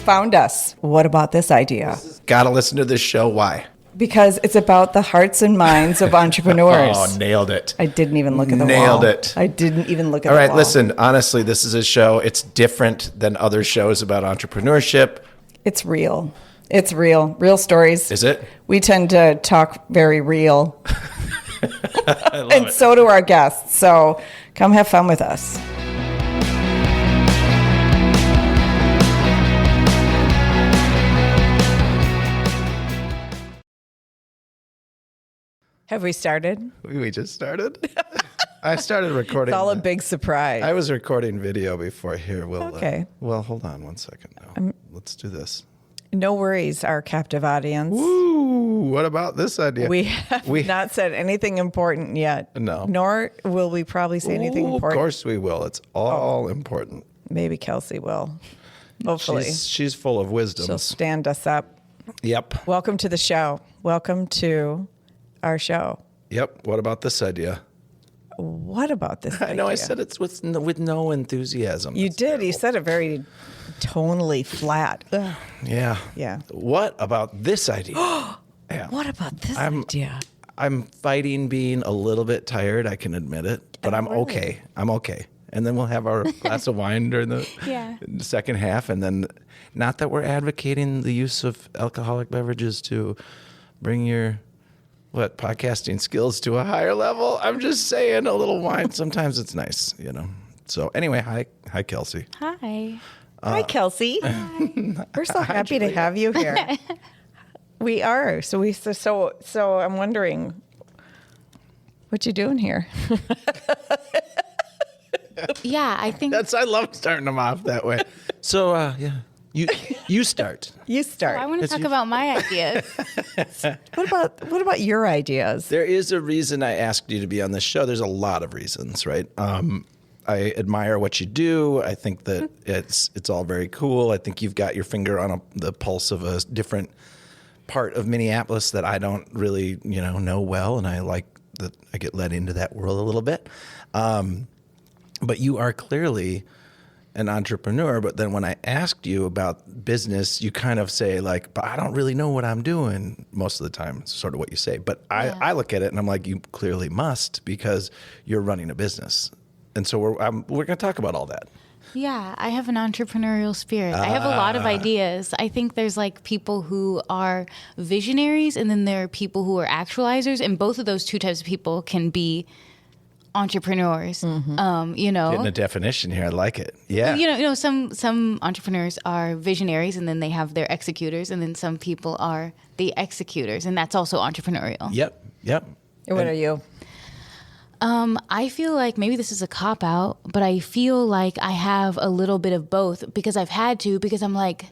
found us. What about this idea? Gotta listen to this show. Why? Because it's about the hearts and minds of entrepreneurs. Oh, nailed it. I didn't even look at the wall. Nailed it. I didn't even look at the All wall. right, listen, honestly, this is a show. It's different than other shows about entrepreneurship. It's real. It's real. Real stories. Is it? We tend to talk very real. I love And it. so do our guests. So come have fun with us. Have we started? We just started. I started recording. It's all a big surprise. I was recording video before here. We'll, Okay. Well, hold on one second now. Let's do this. No worries, our captive audience. Ooh, what about this idea? We have not said anything important yet. No. Nor will we probably say anything Ooh, important. Of course we will. It's all important. Maybe Kelsi will. Hopefully. She's full of wisdom. She'll stand us up. Yep. Welcome to the show. Welcome to our show. Yep. What about this idea? What about this I know I idea? said it's with no enthusiasm. You That's did. terrible. You said it very tonally flat. Ugh. Yeah. Yeah. What about this idea? Yeah. What about this idea? I'm fighting being a little bit tired. I can admit it, but I'm really? okay. I'm okay. And then we'll have our glass of wine during the second half. And then, not that we're advocating the use of alcoholic beverages to bring your podcasting skills to a higher level. I'm just saying, a little wine sometimes it's nice, you know. So anyway, hi Kelsi. Hi. Hi, Kelsi. We're so happy to have you here. We are. So I'm wondering, what you doing here? Yeah, I think I love starting them off that way. So yeah, you start. You start. I want to talk about my ideas. What about your ideas? There is a reason I asked you to be on this show. There's a lot of reasons, right? I admire what you do. I think that it's all very cool. I think you've got your finger on the pulse of a different part of Minneapolis that I don't really, know well, and I like that I get let into that world a little bit. But you are clearly an entrepreneur. But then when I asked you about business, you kind of say like, "But I don't really know what I'm doing." Most of the time, it's sort of what you say. But I look at it and I'm like, you clearly must, because you're running a business. And so we're going to talk about all that. Yeah, I have an entrepreneurial spirit. I have a lot of ideas. I think there's like people who are visionaries, and then there are people who are actualizers, and both of those two types of people can be entrepreneurs. Getting a definition here, I like it. Yeah. Some entrepreneurs are visionaries, and then they have their executors, and then some people are the executors, and that's also entrepreneurial. Yep. What are you? I feel like maybe this is a cop-out, but I feel like I have a little bit of both, because I've had to, because I'm like,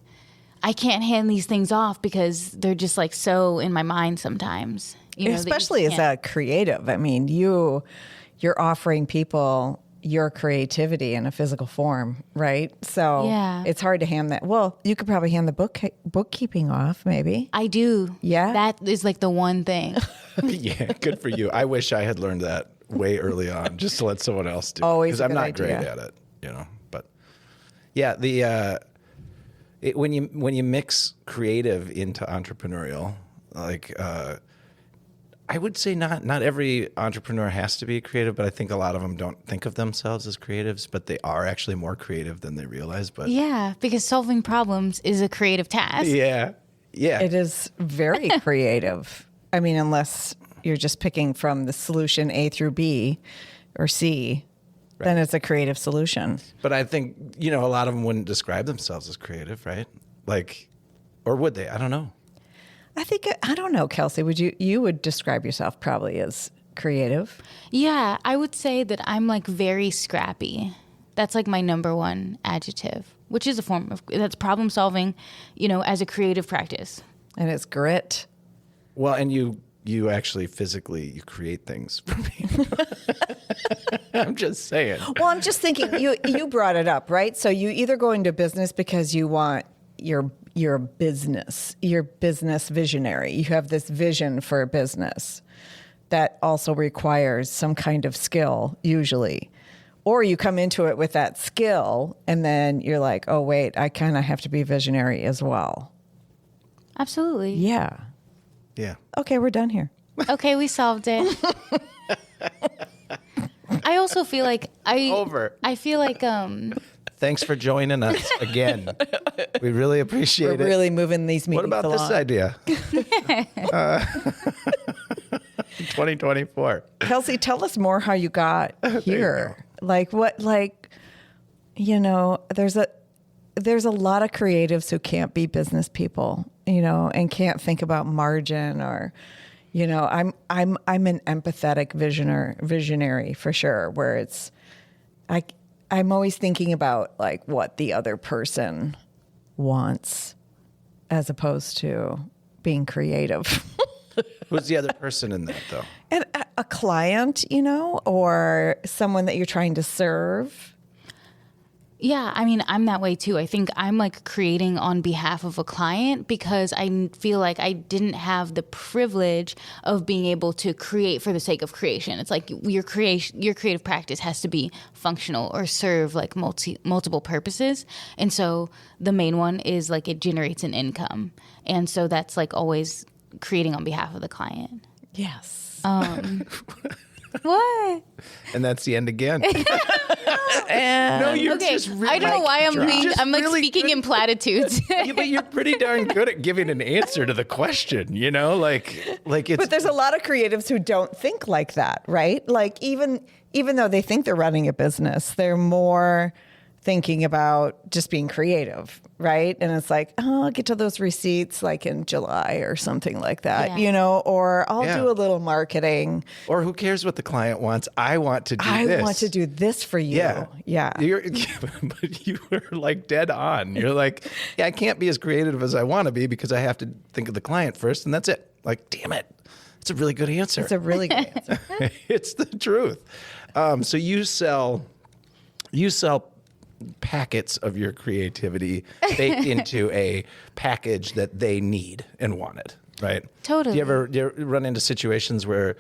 I can't hand these things off because they're just like so in my mind sometimes. Especially as a creative. I mean, you're offering people your creativity in a physical form, right? So it's hard to hand that. Well, you could probably hand the bookkeeping off, maybe. I do. Yeah? That is like the one thing. Yeah, good for you. I wish I had learned that way early on, just to let someone else do it. Always a I'm good not idea. great at it, But yeah, when you mix creative into entrepreneurial, like I would say not every entrepreneur has to be creative, but I think a lot of them don't think of themselves as creatives, but they are actually more creative than they realize. But Yeah, because solving problems is a creative task. yeah. It is very creative. I mean, unless you're just picking from the solution A through B or C, then it's a creative solution. But I think, a lot of them wouldn't describe themselves as creative, right? Like, or would they? I don't know. I don't know, Kelsi, you would describe yourself probably as creative? Yeah, I would say that I'm like very scrappy. That's like my number one adjective, which is a form of, that's problem solving, as a creative practice. And it's grit. Well, and you actually physically, you create things for me. I'm just saying. Well, I'm just thinking, you brought it up, right? So you either go into business because you want your business visionary. You have this vision for a business that also requires some kind of skill, usually. Or you come into it with that skill and then you're like, oh, wait, I kind of have to be visionary as well. Absolutely. Yeah. Yeah. Okay, we're done here. Okay, we solved it. I also feel like I feel like Thanks for joining us again. We really appreciate it. We're really moving these meetings What about along. this idea? 2024. Kelsi, tell us more how you got here. Like what, like, you know, there's a lot of creatives who can't be business people, you know, and can't think about margin or, you know, I'm an empathetic visionary for sure, where it's, I'm always thinking about like what the other person wants as opposed to being creative. Who's the other person in that, though? And a client, you know, or someone that you're trying to serve. Yeah, I mean, I'm that way too. I think I'm like creating on behalf of a client because I feel like I didn't have the privilege of being able to create for the sake of creation. It's like your creative practice has to be functional or serve like multiple purposes. And so the main one is like it generates an income. And so that's like always creating on behalf of the client. Yes. What? And that's the end again. And No, you're Okay, just really I don't know why I'm like really speaking good. in platitudes. Yeah, but you're pretty darn good at giving an answer to the question, you know? Like it's But there's a lot of creatives who don't think like that, right? Like even though they think they're running a business, they're more thinking about just being creative, right? And it's like, oh, I'll get to those receipts like in July or something like that, Yeah. you know, or I'll Yeah. do a little marketing. or who cares what the client wants? I want to do I this. want to do this for you. Yeah. Yeah. But you were like dead on. You're like, yeah, I can't be as creative as I want to be because I have to think of the client first, and that's it. Like, damn it. It's a really good answer. It's a really good answer. It's the truth. So you sell packets of your creativity baked into a package that they need and wanted, right? Totally. Do you ever run into situations where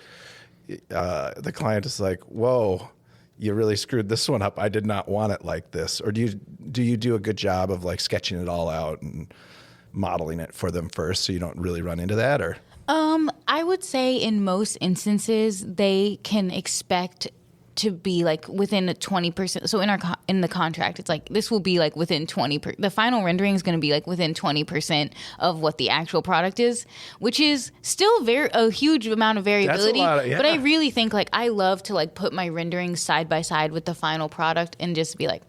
the client is like, whoa, you really screwed this one up. I did not want it like this. Or do you do a good job of like sketching it all out and modeling it for them first so you don't really run into that? Or I would say in most instances they can expect to be like within 20%. So in the contract, it's like this will be like within 20%. The final rendering is going to be like within 20% of what the actual product is, which is still a huge amount of variability. That's a lot, yeah. But I really think like I love to like put my renderings side by side with the final product and just be like,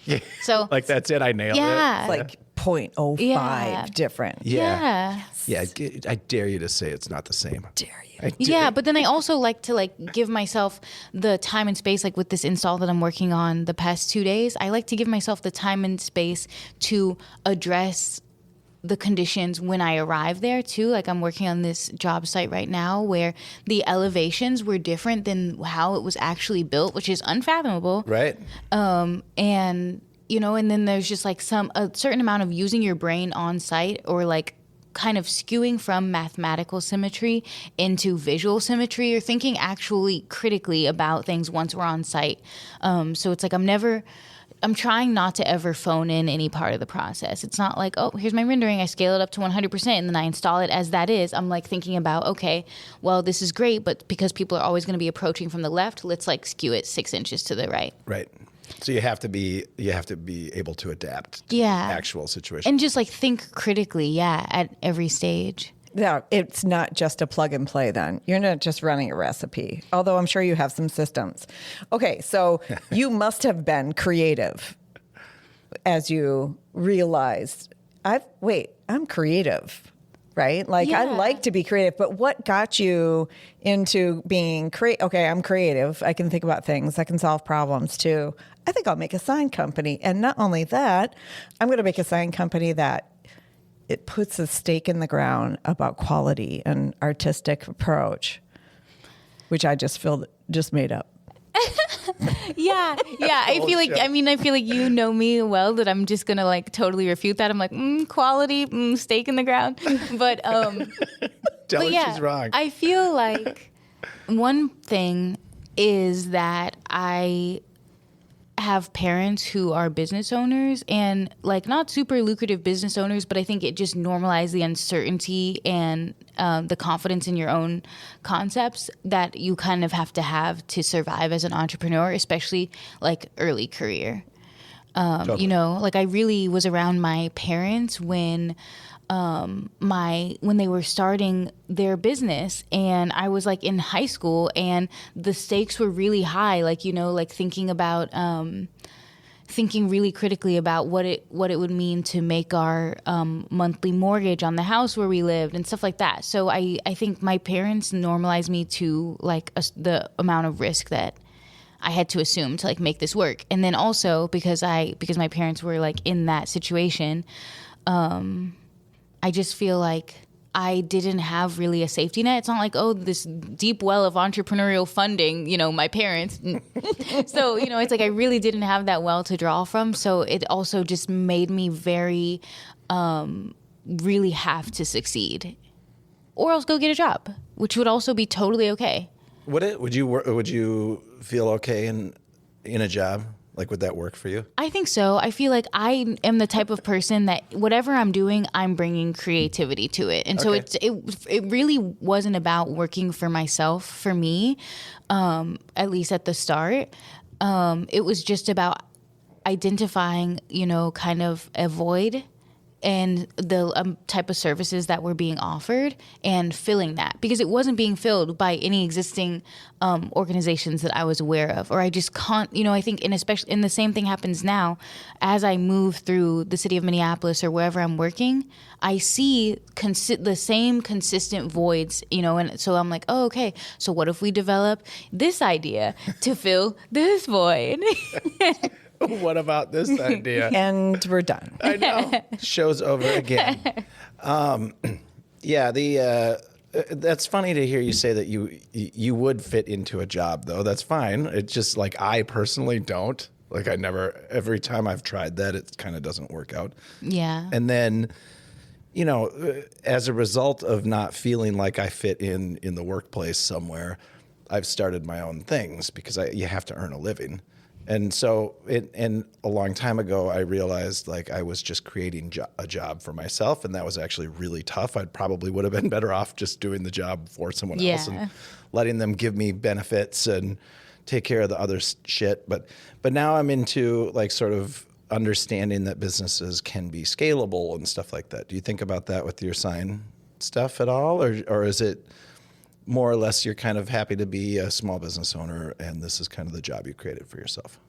yeah. So like that's it. I nailed yeah. it. Like 0.05 Yeah. different. yeah. Yeah. I dare you to say it's not the same. Dare you. I dare Yeah, but then I also like to like give myself the time and space, like with this install that I'm working on the past 2 days, I like to give myself the time and space to address the conditions when I arrive there too. Like I'm working on this job site right now where the elevations were different than how it was actually built, which is unfathomable. Right. And you know, and then there's just like a certain amount of using your brain on site or like kind of skewing from mathematical symmetry into visual symmetry or thinking actually critically about things once we're on site. So it's like I'm trying not to ever phone in any part of the process. It's not like, oh, here's my rendering, I scale it up to 100% and then I install it as that is. I'm like thinking about, okay, well, this is great, but because people are always going to be approaching from the left, let's like skew it 6 inches to the right. Right. So you have to be able to adapt to Yeah. the actual situation. And just like think critically, yeah, at every stage. Yeah, it's not just a plug and play then. You're not just running a recipe, although I'm sure you have some systems. Okay, so you must have been creative as you realized, I'm creative, right? Like I Yeah. like to be creative, but what got you into being creative? Okay, I'm creative. I can think about things. I can solve problems too. I think I'll make a sign company. And not only that, I'm going to make a sign company that it puts a stake in the ground about quality and artistic approach, which I just made up. Yeah. I feel like you know me well that I'm just gonna like totally refute that. I'm like quality, stake in the ground. But Tell her yeah, she's wrong. I feel like one thing is that I have parents who are business owners and like not super lucrative business owners, but I think it just normalized the uncertainty and the confidence in your own concepts that you kind of have to survive as an entrepreneur, especially like early career. Totally. You know, like I really was around my parents when they were starting their business, and I was like in high school and the stakes were really high, like, you know, like thinking really critically about what it would mean to make our monthly mortgage on the house where we lived and stuff like that. So I think my parents normalized me to like the amount of risk that I had to assume to like make this work. And then also because my parents were like in that situation, I just feel like I didn't have really a safety net. It's not like, oh, this deep well of entrepreneurial funding, you know, my parents. So, you know, it's like I really didn't have that well to draw from. So it also just made me very, really have to succeed or else go get a job, which would also be totally okay. Would you feel okay in a job? Like, would that work for you? I think so. I feel like I am the type of person that whatever I'm doing, I'm bringing creativity to it. And so it really wasn't about working for myself, for me, at least at the start. It was just about identifying, you know, kind of a void and the type of services that were being offered and filling that, because it wasn't being filled by any existing organizations that I was aware of, or I just can't, you know, I think, and especially, and the same thing happens now as I move through the city of Minneapolis or wherever I'm working, I see the same consistent voids, you know, and so I'm like, oh, okay, so what if we develop this idea to fill this void? What about this idea? And we're done. I know. Show's over again. That's funny to hear you say that you would fit into a job, though. That's fine. It's just like I personally don't. Like every time I've tried that, it kind of doesn't work out. Yeah. And then, you know, as a result of not feeling like I fit in the workplace somewhere, I've started my own things because you have to earn a living. And so and a long time ago, I realized like I was just creating a job for myself. And that was actually really tough. I probably would have been better off just doing the job for someone else and letting them give me benefits and take care of the other shit. But now I'm into like sort of understanding that businesses can be scalable and stuff like that. Do you think about that with your sign stuff at all? Or is it more or less you're kind of happy to be a small business owner and this is kind of the job you created for yourself?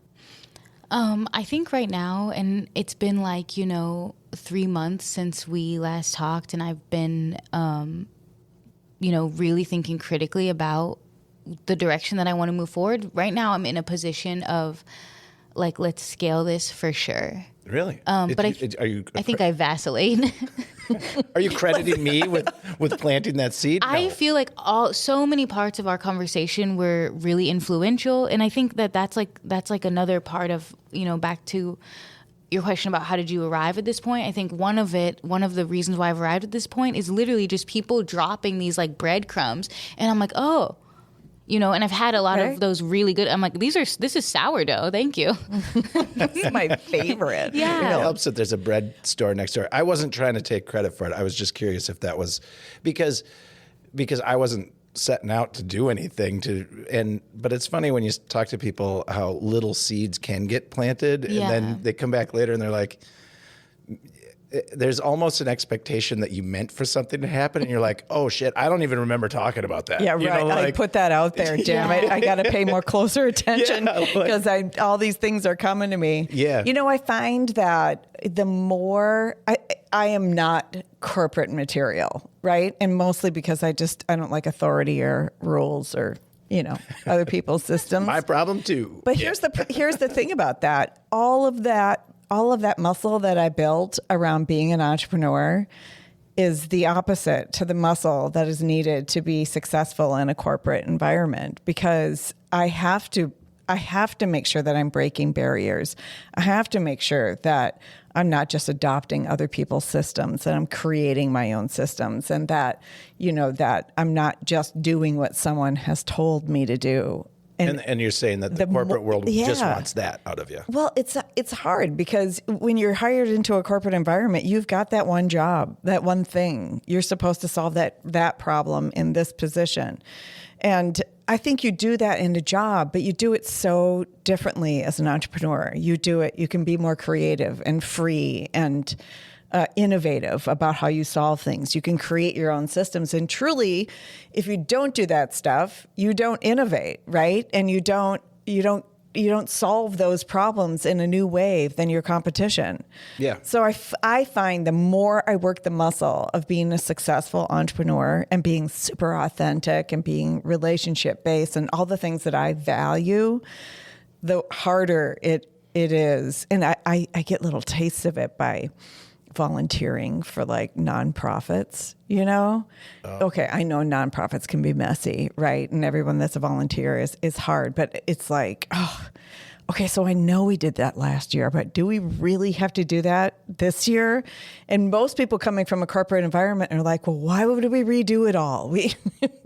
I think right now, and it's been like, 3 months since we last talked, and I've been, really thinking critically about the direction that I want to move forward. Right now I'm in a position of like, let's scale this for sure. Really? But I think I vacillate. Are you crediting me with planting that seed? No. I feel like so many parts of our conversation were really influential, and I think that's like another part of, back to your question about how did you arrive at this point. I think one of the reasons why I've arrived at this point is literally just people dropping these like breadcrumbs, and I'm like, oh. And I've had a lot of those really good. I'm like, this is sourdough. Thank you. That's my favorite. Yeah. It helps that there's a bread store next door. I wasn't trying to take credit for it. I was just curious if that was because I wasn't setting out to do anything but it's funny when you talk to people how little seeds can get planted and then they come back later and they're like, there's almost an expectation that you meant for something to happen, and you're like, oh shit, I don't even remember talking about that. Yeah, right. I put that out there, damn it. I got to pay more closer attention because all these things are coming to me. Yeah. I find that the more I am not corporate material, right? And mostly because I don't like authority or rules or other people's systems. My problem too. But here's the thing about that. All of that muscle that I built around being an entrepreneur is the opposite to the muscle that is needed to be successful in a corporate environment, because I have to make sure that I'm breaking barriers. I have to make sure that I'm not just adopting other people's systems, that I'm creating my own systems, and that, that I'm not just doing what someone has told me to do. And you're saying that the corporate world just wants that out of you. Well, it's hard because when you're hired into a corporate environment, you've got that one job, that one thing. You're supposed to solve that problem in this position. And I think you do that in a job, but you do it so differently as an entrepreneur. You can be more creative and free and innovative about how you solve things. You can create your own systems. And truly, if you don't do that stuff, you don't innovate, right? And you don't solve those problems in a new way than your competition. Yeah. So I find the more I work the muscle of being a successful entrepreneur and being super authentic and being relationship based and all the things that I value, the harder it is. And I get little tastes of it by volunteering for like nonprofits, Okay, I know nonprofits can be messy, right? And everyone that's a volunteer is hard, but it's like, okay, so I know we did that last year, but do we really have to do that this year? And most people coming from a corporate environment are like, well, why would we redo it all?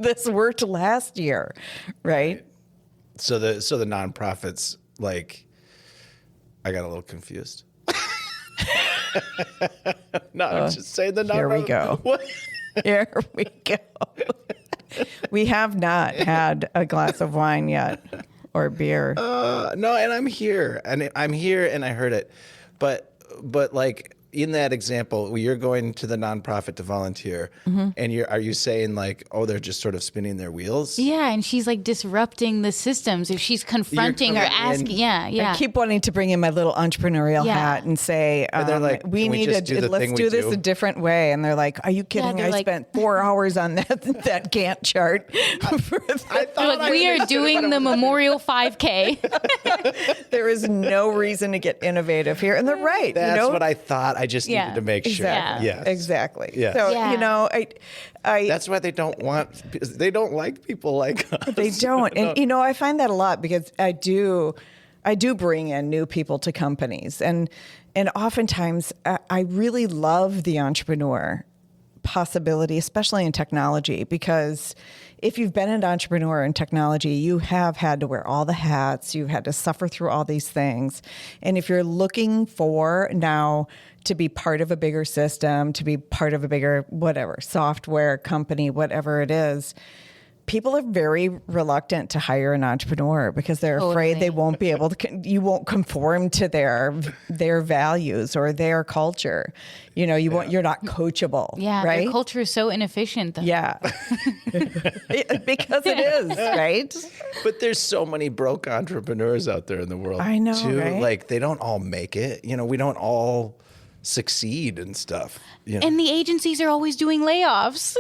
This worked last year, right? So the nonprofits, like, I got a little confused. No, I'm just saying the Here we go. Here we go. We have not had a glass of wine yet or beer. No, and I'm here, and I heard it, but like in that example, you're going to the nonprofit to volunteer, and are you saying like, oh, they're just sort of spinning their wheels? Yeah, and she's like disrupting the systems. If she's confronting or asking, I keep wanting to bring in my little entrepreneurial hat and say, they're like, let's do this a different way. And they're like, are you kidding? I spent 4 hours on that Gantt chart. We are doing the Memorial 5K. There is no reason to get innovative here, and they're right. That's what I thought. I just needed to make sure. Exactly. Yes. Exactly. Yes. So, that's why they don't like people like us. They don't. And, I find that a lot because I do bring in new people to companies. And oftentimes I really love the entrepreneur possibility, especially in technology, because if you've been an entrepreneur in technology, you have had to wear all the hats. You've had to suffer through all these things. And if you're looking for now to be part of a bigger system, to be part of a bigger whatever, software company, whatever it is, people are very reluctant to hire an entrepreneur because they're afraid they won't be able to, you won't conform to their values or their culture. You're not coachable. Yeah. Right. Their culture is so inefficient though. Yeah. Because it is, right? But there's so many broke entrepreneurs out there in the world. I know, too. right? Like they don't all make it. We don't all succeed and stuff. And the agencies are always doing layoffs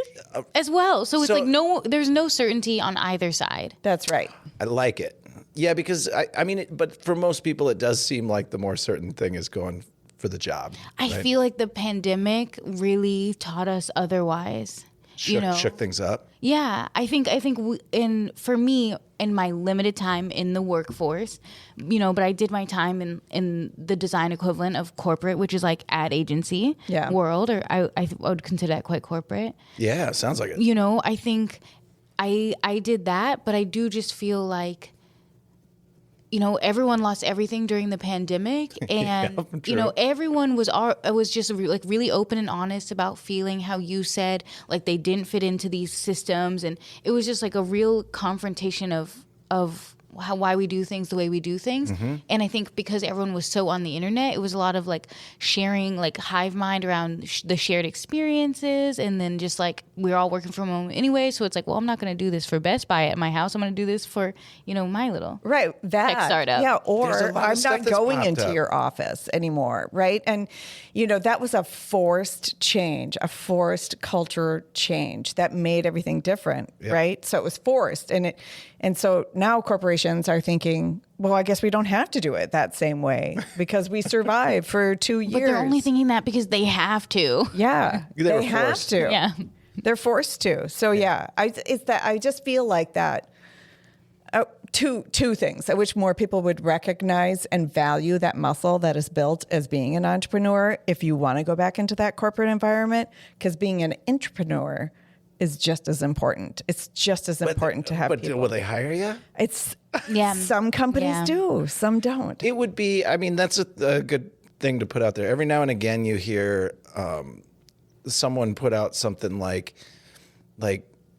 as well. So it's there's no certainty on either side. That's right. I like it. Yeah, because but for most people, it does seem like the more certain thing is going for the job. I feel like the pandemic really taught us otherwise. Shook things up. Yeah, I think for me, in my limited time in the workforce, but I did my time in the design equivalent of corporate, which is like ad agency world, or I would consider that quite corporate. Yeah, sounds like it. I think I did that, but I do just feel like, everyone lost everything during the pandemic, and everyone was just really open and honest about feeling how you said like they didn't fit into these systems, and it was just like a real confrontation of why we do things the way we do things. And I think because everyone was so on the internet, it was a lot of like sharing like hive mind around the shared experiences, and then just like we're all working from home anyway, so it's like, well, I'm not going to do this for Best Buy at my house, I'm going to do this for my little tech startup. Yeah, or I'm not going into your office anymore, right? And that was a forced change, a forced culture change that made everything different, right? So it was forced, and so now corporations are thinking, well, I guess we don't have to do it that same way because we survived for 2 years. But they're only thinking that because they have to. Yeah, they have to. Yeah, they're forced to. So I just feel like that. Two things. I wish more people would recognize and value that muscle that is built as being an entrepreneur if you want to go back into that corporate environment, because being an entrepreneur is just as important. It's just as important to have But people. will they hire you? It's some companies do, some don't. It would be, I mean, that's a good thing to put out there. Every now and again you hear someone put out something like,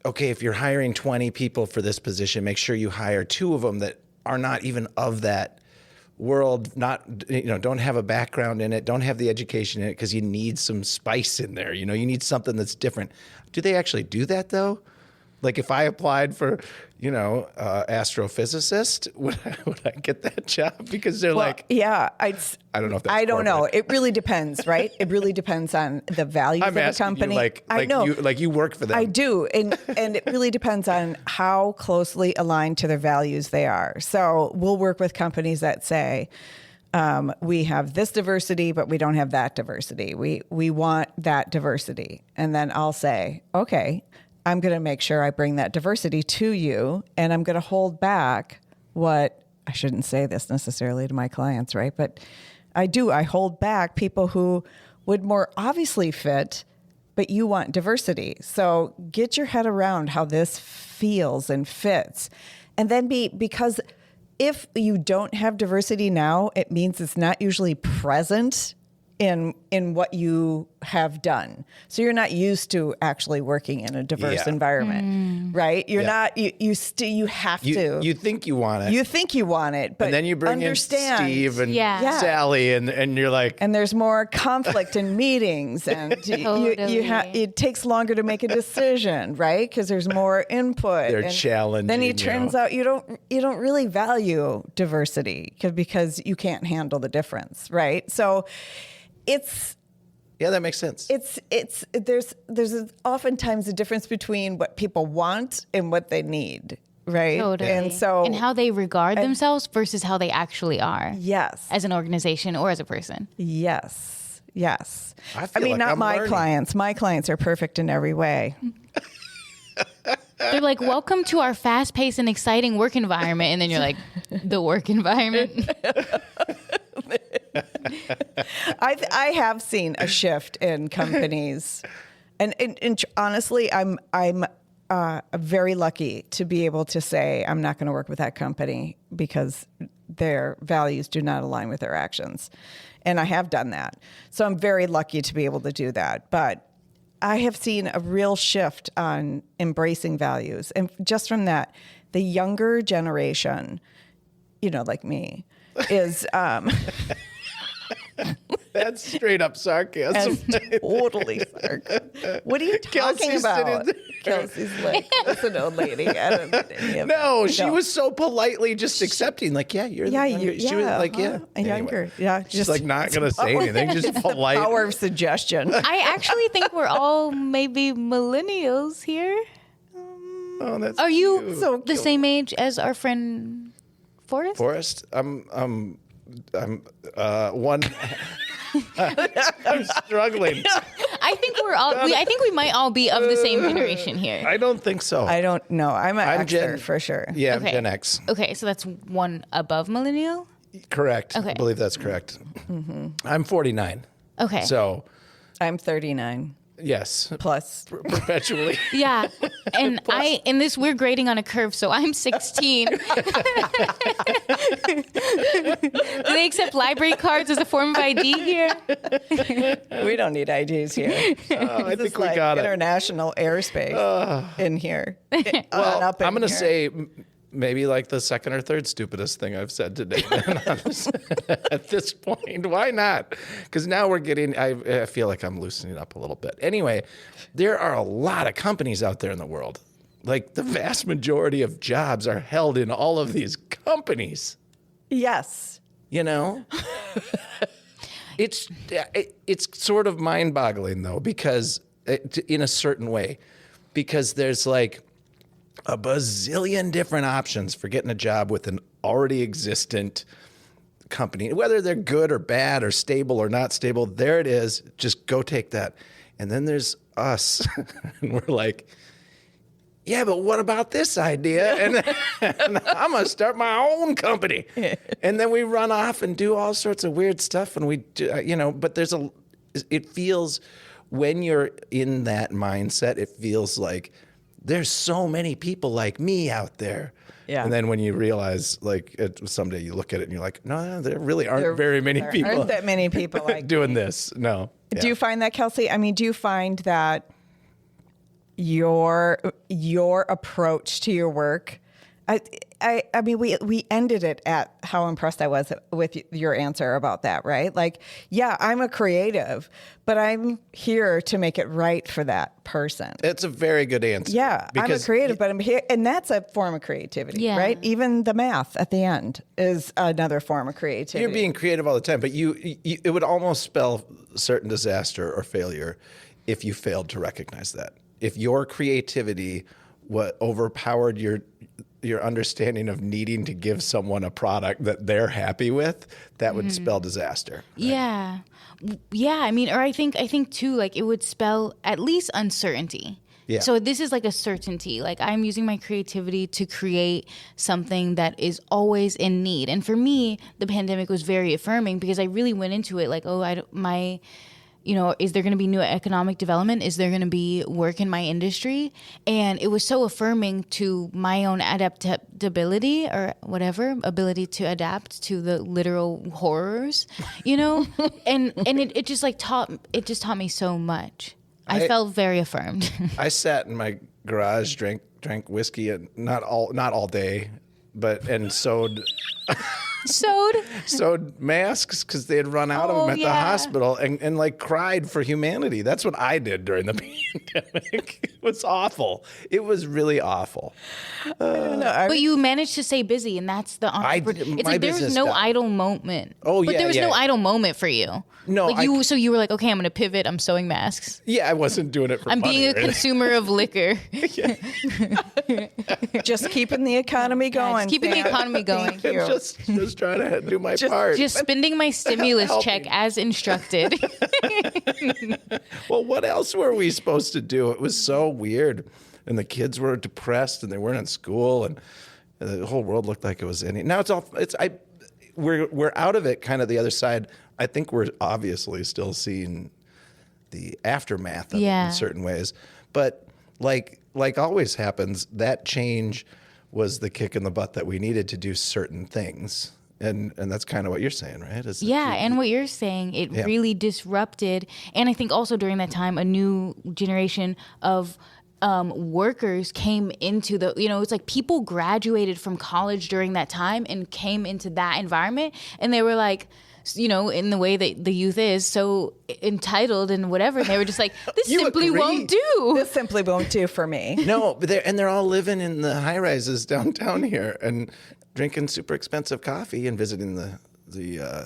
okay, if you're hiring 20 people for this position, make sure you hire 2 of them that are not even of that world, don't have a background in it, don't have the education in it, because you need some spice in there. You need something that's different. Do they actually do that though? Like if I applied for, astrophysicist, would I get that job? Because they're I don't know if that's I don't know. corporate. It really depends, right? It really depends on the values I'm of the asking company. you, I know. You work for them. I do. And it really depends on how closely aligned to their values they are. So we'll work with companies that say, we have this diversity, but we don't have that diversity. We want that diversity. And then I'll say, okay, I'm going to make sure I bring that diversity to you, and I'm going to hold back I shouldn't say this necessarily to my clients, right? But I hold back people who would more obviously fit, but you want diversity. So get your head around how this feels and fits. And then because if you don't have diversity now, it means it's not usually present in what you have done. So you're not used to actually working in a diverse environment, right? You're not, you have to. You think you want it. You think you want it, but and then you bring in Steve and Sally and you're like. And there's more conflict in meetings, and it takes longer to make a decision, right? Because there's more input. They're challenging. Then it turns out you don't really value diversity because you can't handle the difference, right? So that makes sense. There's oftentimes a difference between what people want and what they need, right? Totally. And how they regard themselves versus how they actually are. Yes. As an organization or as a person. Yes. I mean, not my clients. My clients are perfect in every way. They're like, welcome to our fast-paced and exciting work environment. And then you're like, the work environment? I have seen a shift in companies, and honestly, I'm very lucky to be able to say I'm not going to work with that company because their values do not align with their actions, and I have done that. So I'm very lucky to be able to do that. But I have seen a real shift on embracing values, and just from that, the younger generation, like me, is. That's straight up sarcasm. Totally sarcasm. What are you talking about? Kelsi's like, that's an old lady. She was so politely just accepting. Like, you're she was like, younger. Anyway. She's like not going to say anything. Just polite. The power of suggestion. I actually think we're all maybe millennials here. That's Are you cute. the same age as our friend Forrest? I'm one. I'm struggling. I think we're all. I think we might all be of the same generation here. I don't think so. I don't know. I'm Xer for sure. Yeah, I'm Gen X. Okay, so that's one above millennial. Correct. Okay. I believe that's correct. I'm 49. Okay. So I'm 39. Yes. Plus. Perpetually. Yeah. And we're grading on a curve, so I'm 16. Do they accept library cards as a form of ID here? We don't need IDs here. I think we got international airspace in here. Well, I'm going to say maybe like the second or third stupidest thing I've said today at this point. Why not? Because now we're getting, I feel like I'm loosening up a little bit. Anyway, there are a lot of companies out there in the world. Like the vast majority of jobs are held in all of these companies. Yes. It's sort of mind-boggling though, because in a certain way, because there's like a bazillion different options for getting a job with an already existent company, whether they're good or bad or stable or not stable. There it is. Just go take that. And then there's us. And we're like, yeah, but what about this idea? And I'm going to start my own company. And then we run off and do all sorts of weird stuff. And we do, but it feels when you're in that mindset, it feels like there's so many people like me out there. Yeah. And then when you realize, like, someday you look at it and you're like, no, there really aren't very many people. Aren't that many people like doing this. No. Yeah. Do you find that, Kelsi? I mean, do you find that your approach to your work? I mean, we ended it at how impressed I was with your answer about that, right? Like, yeah, I'm a creative, but I'm here to make it right for that person. It's a very good answer. Yeah, I'm a creative, but I'm here, and that's a form of creativity, right? Even the math at the end is another form of creativity. You're being creative all the time, but you it would almost spell certain disaster or failure if you failed to recognize that. If your creativity overpowered your understanding of needing to give someone a product that they're happy with, that would spell disaster. Right? Yeah. Yeah. I mean, or I think too, like it would spell at least uncertainty. Yeah. So this is like a certainty. Like I'm using my creativity to create something that is always in need. And for me, the pandemic was very affirming because I really went into it like, is there going to be new economic development? Is there going to be work in my industry? And it was so affirming to my own adaptability or whatever, ability to adapt to the literal horrors, and it just taught me so much. I felt very affirmed. I sat in my garage, drank whiskey, and not all day, and sewed masks because they had run out of them at the hospital and like cried for humanity. That's what I did during the pandemic. It was awful. It was really awful. But you managed to stay busy, and that's the it's like there's no idle moment. Oh, but there was no idle moment for you. No, so you were like, okay, I'm going to pivot. I'm sewing masks. Yeah, I wasn't doing it for I'm being a consumer of liquor. Just keeping the economy going. Keeping the economy going. I'm just trying to do my part. Just spending my stimulus check as instructed. Well, what else were we supposed to do? It was so weird. And the kids were depressed and they weren't in school and the whole world looked like it was ending. Now we're out of it, kind of the other side. I think we're obviously still seeing the aftermath of it in certain ways. But like always happens, that change was the kick in the butt that we needed to do certain things. And that's kind of what you're saying, right? And what you're saying, it really disrupted. And I think also during that time, a new generation of workers came into it's like people graduated from college during that time and came into that environment. And they were like, in the way that the youth is so entitled and whatever. And they were just like, this simply won't do. This simply won't do for me. No, but they're all living in the high rises downtown here and drinking super expensive coffee and visiting the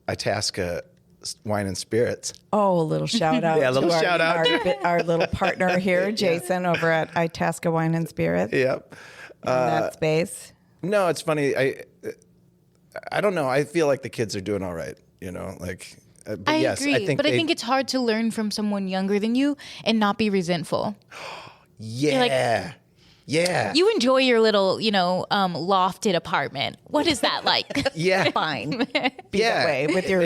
Itasca Wine and Spirits. Oh, a little shout out. Yeah, a little shout out. Our little partner here, Jason, over at Itasca Wine and Spirits. Yep. In that space. No, it's funny. I don't know. I feel like the kids are doing all right. But I yes, agree. I think I think it's hard to learn from someone younger than you and not be resentful. Yeah. Yeah. You enjoy your little, lofted apartment. What is that like? Yeah. Fine. Be that way with your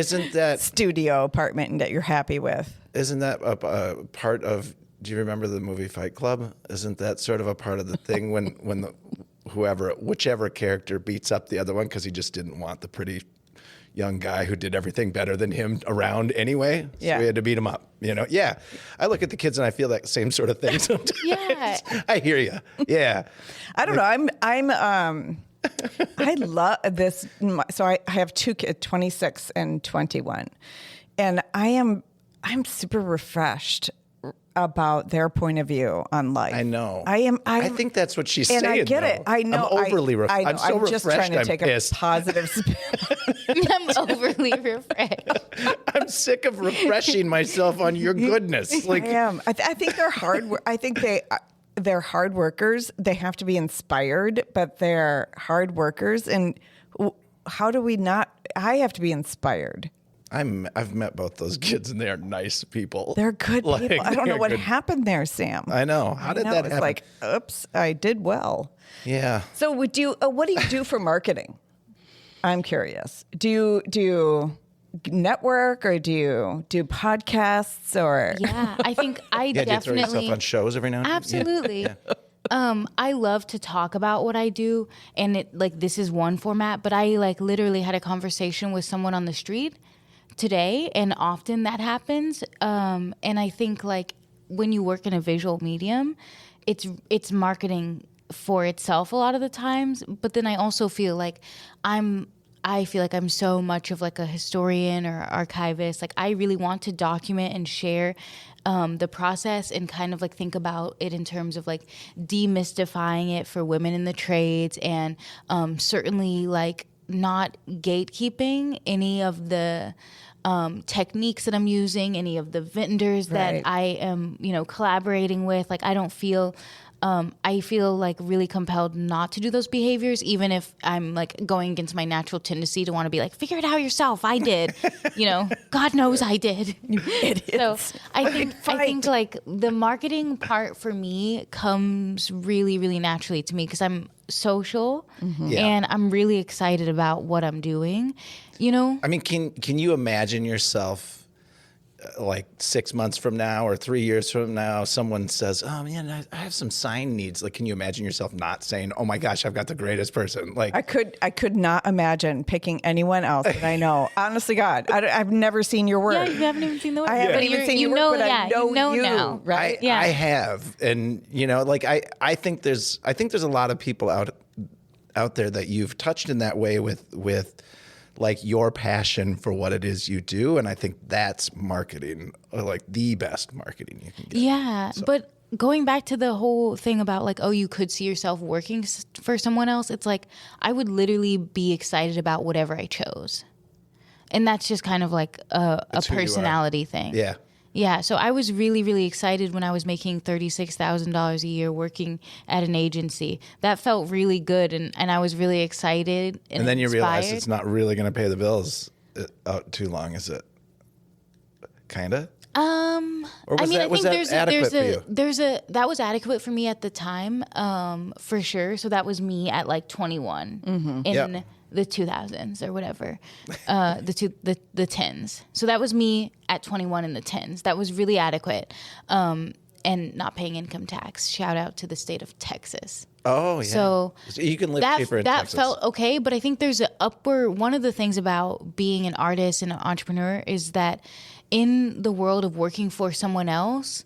studio apartment that you're happy with. Isn't that a part of, do you remember the movie Fight Club? Isn't that sort of a part of the thing when whichever character beats up the other one because he just didn't want the pretty young guy who did everything better than him around anyway. So we had to beat him up, Yeah. I look at the kids and I feel that same sort of thing sometimes. Yeah. I hear you. Yeah. I don't know. I love this. So I have two kids, 26 and 21. And I'm super refreshed about their point of view on life. I know. I think that's what she's saying. And I get it. I know. I'm overly refreshed. I'm so refreshed. I'm just trying to take a positive spin. I'm overly refreshed. I'm sick of refreshing myself on your goodness. I am. I think they're hard. I think they're hard workers. They have to be inspired, but they're hard workers. And how do we not? I have to be inspired. I've met both those kids and they are nice people. They're good people. I don't know what happened there, Sam. I know. How did that happen? It's like, oops, I did well. Yeah. So what do you do for marketing? I'm curious. Do you network, or do you do podcasts, or? Yeah, I think I Do you throw definitely yourself on shows every now and then? absolutely. I love to talk about what I do, and it like this is one format, but I like literally had a conversation with someone on the street today, and often that happens. And I think like when you work in a visual medium, it's marketing for itself a lot of the times. But then I also feel like I feel like I'm so much of like a historian or archivist. Like I really want to document and share the process and kind of like think about it in terms of like demystifying it for women in the trades, and certainly like not gatekeeping any of the techniques that I'm using, any of the vendors that I am, collaborating with. Like I don't feel I feel like really compelled not to do those behaviors, even if I'm like going against my natural tendency to want to be like, figure it out yourself. I did, God knows I did. You idiots. So I think like the marketing part for me comes really, really naturally to me because I'm social and I'm really excited about what I'm doing, I mean, can you imagine yourself like 6 months from now or 3 years from now, someone says, oh man, I have some sign needs. Like, can you imagine yourself not saying, oh my gosh, I've got the greatest person? Like I could not imagine picking anyone else that I know. Honestly, God, I've never seen your work. Yeah, you haven't even seen the work. I haven't even seen your work, but I know you now, right? I have. And like, I think there's a lot of people out there that you've touched in that way with like your passion for what it is you do. And I think that's marketing, like the best marketing you can get. Yeah. So. But going back to the whole thing about like, oh, you could see yourself working for someone else. It's like, I would literally be excited about whatever I chose. And that's just kind of like a personality thing. Yeah. Yeah, so I was really, really excited when I was making $36,000 a year working at an agency. That felt really good, and I was really excited and then you inspired. realize it's not really going to pay the bills out too long, is it? Kinda. Or was that adequate for you? That was adequate for me at the time, for sure. So that was me at like 21 in the 2000s or whatever, the tens. So that was me at 21 in the tens. That was really adequate, and not paying income tax. Shout out to the state of Texas. Oh yeah. So you can live cheaper in That Texas. felt okay, but I think there's one of the things about being an artist and an entrepreneur is that in the world of working for someone else,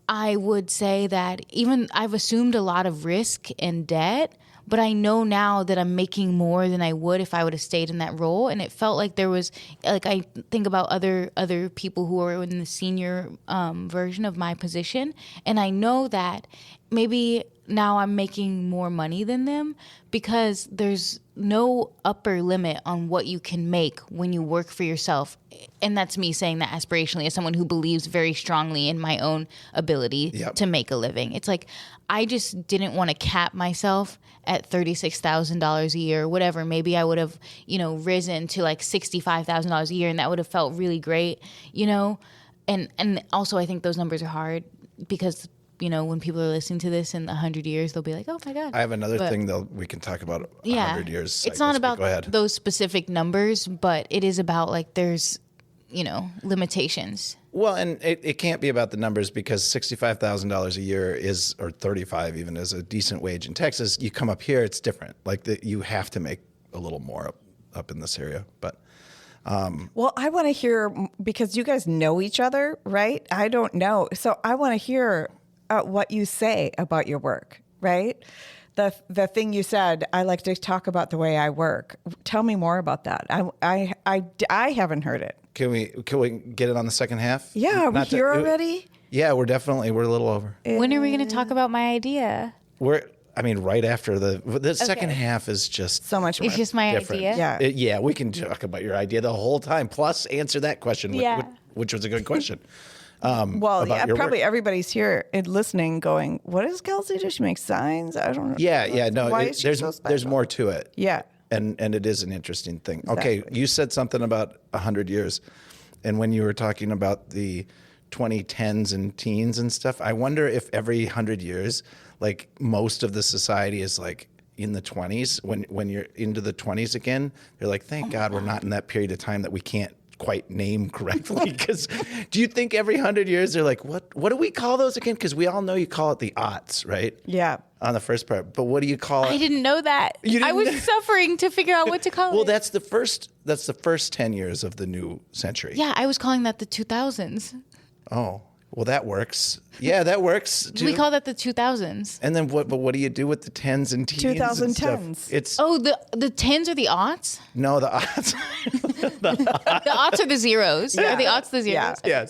I would say that even I've assumed a lot of risk and debt, but I know now that I'm making more than I would if I would have stayed in that role. And it felt like there was, like, I think about other people who are in the senior version of my position. And I know that maybe now I'm making more money than them because there's no upper limit on what you can make when you work for yourself. And that's me saying that aspirationally as someone who believes very strongly in my own ability to make a living. It's like, I just didn't want to cap myself at $36,000 a year or whatever. Maybe I would have, risen to like $65,000 a year, and that would have felt really great, And also I think those numbers are hard because when people are listening to this in 100 years, they'll be like, oh my God. I have another thing that we can talk about 100 years. It's not about those specific numbers, but it is about like there's, limitations. Well, and it can't be about the numbers because $65,000 a year is, or 35 even, is a decent wage in Texas. You come up here, it's different. Like you have to make a little more up in this area, but. Well, I want to hear, because you guys know each other, right? I don't know. So I want to hear what you say about your work, right? The thing you said, I like to talk about the way I work. Tell me more about that. I haven't heard it. Can we get it on the second half? Yeah, are we here already? Yeah, we're a little over. When are we going to talk about my idea? Right after the second half is just so much more. It's just my different. idea. Yeah. We can talk about your idea the whole time. Plus, answer that question, which was a good question. Well, yeah, probably work. Everybody's here and listening going, what does Kelsi do? She makes signs? I don't know. Yeah. No, there's more to it. Yeah. And it is an interesting thing. Exactly. Okay, you said something about 100 years. And when you were talking about the 2010s and teens and stuff, I wonder if every 100 years, like most of the society is like in the 20s. When you're into the 20s again, you're like, thank God we're not in that period of time that we can't quite name correctly. Because do you think every 100 years they're like, what do we call those again? Because we all know you call it the aughts, right? Yeah. On the first part. But what do you call it? I didn't know that. I was suffering to figure out what to call it. Well, that's the first 10 years of the new century. Yeah, I was calling that the 2000s. Oh, well, that works. Yeah, that works too. We call that the 2000s. And then what? But what do you do with the tens and teens? 2010s. It's the tens or the aughts? no, the aughts. The aughts are the zeros. Yeah. Are the aughts the zeros? Yeah.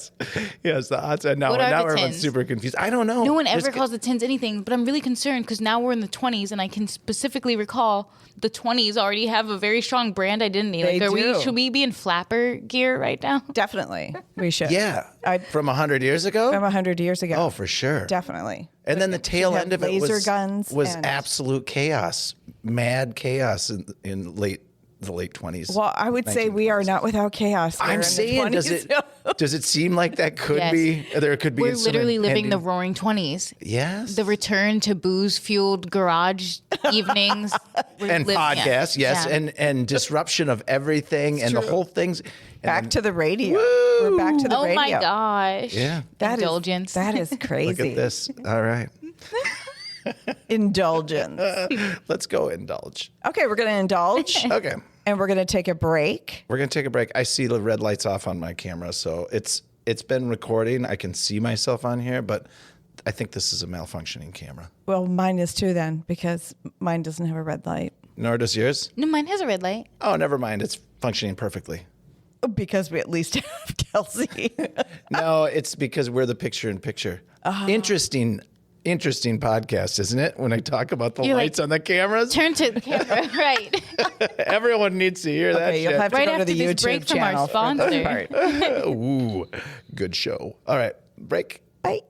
yes, the aughts. And now What are the everyone's tens? super confused. I don't know. No one ever calls the tens anything, but I'm really concerned because now we're in the 20s, and I can specifically recall the 20s already have a very strong brand identity. They Like, do. should we be in flapper gear right now? Definitely. We should. Yeah, from 100 years ago. From 100 years ago. Oh, for sure. Definitely. And then the tail Should end have of it laser guns was and- absolute chaos, mad chaos in the late 20s. Well, I would say we are not without chaos. there in I'm the saying, 20s. does it seem like that could Yes. be? There could be. We're some literally living the impending- roaring 20s. Yes. The return to booze-fueled garage evenings. and podcasts, yes, and disruption of everything and the true. whole thing's Back to the radio. We're back to the Oh radio. my gosh. yeah. That is- Indulgence. that is crazy. Look at this. All right, Indulgence. let's go indulge. Okay, we're going to indulge Okay, and we're going to take a break. we're gonna take a break. I see the red lights off on my camera, so it's been recording. I can see myself on here, but I think this is a malfunctioning camera. Well, mine is too then because mine doesn't have a red light Nor does yours. No, mine has a red light. Oh, never mind. It's functioning perfectly. because we at least have Kelsi. No, it's because we're the picture-in-picture. Interesting podcast, isn't it? When I talk about the You're lights like, on the cameras, Turn to the camera. Right. everyone needs to hear that Okay, you'll shit. have to Right go to after the this YouTube break from our channel for sponsor. that part. Ooh, good show. All right, break. Bye.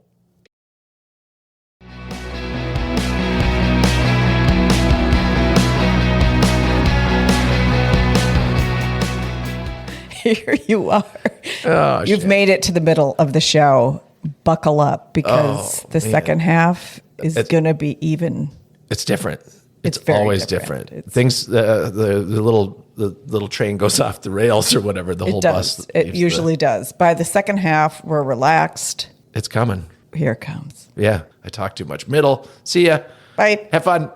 Here you are. Oh, You've shit. made it to the middle of the show. Buckle up because the second half is going to be even. It's different. It's very always different. different. Things the little train goes off the rails or whatever. The whole It does. bus. It usually does. By the second half, we're relaxed. It's coming. Here it comes. Yeah. I talk too much. Middle. See ya. Bye. Have fun.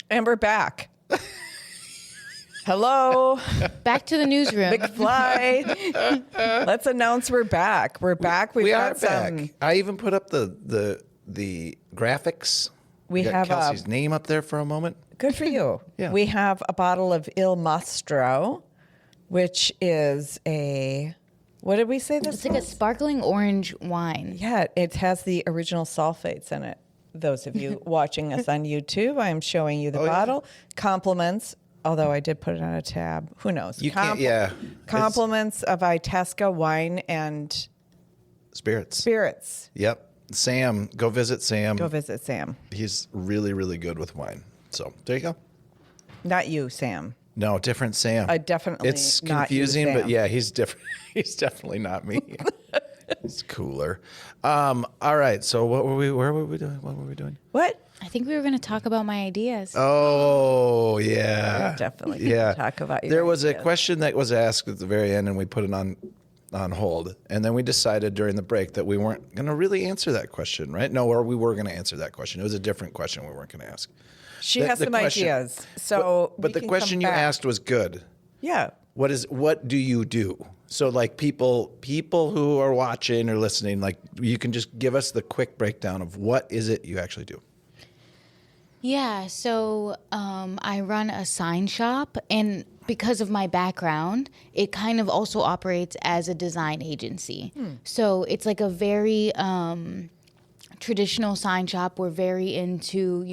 And we're back. Hello, Back to the newsroom. McFly. Let's announce we're back. We're back. We've We got are back. some. I even put up the graphics. We got have Kelsey's name up there for a moment. Good for you. Yeah. We have a bottle of Il Mastro, which is a. What did we say this It's like a was? sparkling orange wine. Yeah, it has the original sulfates in it. Those of you watching us on YouTube, I am showing you the bottle. Compliments, although I did put it on a tab. Who knows? You can't. Yeah. Compliments of Itasca wine and Spirits. spirits. Yep. Sam, go visit Sam. Go visit Sam. He's really, really good with wine. So there you go. Not you, Sam. No, different Sam. Definitely It's not you, confusing, but Sam. yeah, he's different. He's definitely not me. He's cooler. All right. So where were we doing? What were we doing? What? I think we were going to talk about my ideas. Oh, yeah. Definitely gonna Yeah. talk about your There was a ideas. question that was asked at the very end, and we put it on hold. And then we decided during the break that we weren't going to really answer that question, right? No, or we were going to answer that question. It was a different question we weren't going to ask. She The- has the some question- ideas. So, But we the can question come you back. asked was good. Yeah. What do you do? So like people who are watching or listening, like you can just give us the quick breakdown of what is it you actually do. Yeah, so I run a sign shop, and because of my background, it kind of also operates as a design agency. So it's like a very traditional sign shop. We're very into,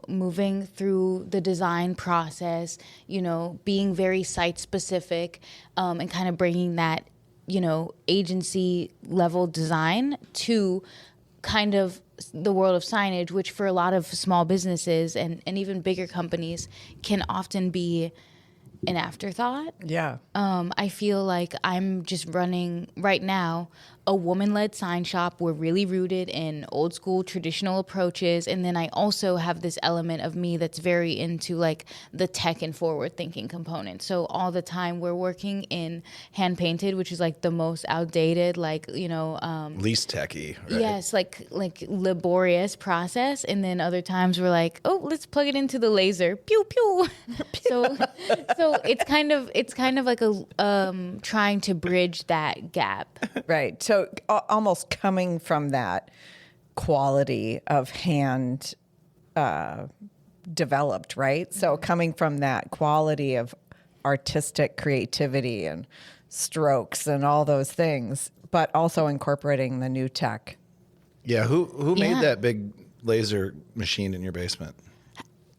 moving through the design process, being very site specific, and kind of bringing that, agency level design to kind of the world of signage, which for a lot of small businesses and even bigger companies can often be an afterthought. Yeah. I feel like I'm just running right now a woman-led sign shop. We're really rooted in old school traditional approaches, and then I also have this element of me that's very into like the tech and forward-thinking component. So all the time we're working in hand painted, which is like the most outdated, like least techy. Right? Yes, like laborious process, and then other times we're like, oh, let's plug it into the laser, pew pew. so it's kind of like a trying to bridge that gap. Right. So almost coming from that quality of hand developed, right? So coming from that quality of artistic creativity and strokes and all those things, but also incorporating the new tech. Yeah. Who made that big laser machine in your basement?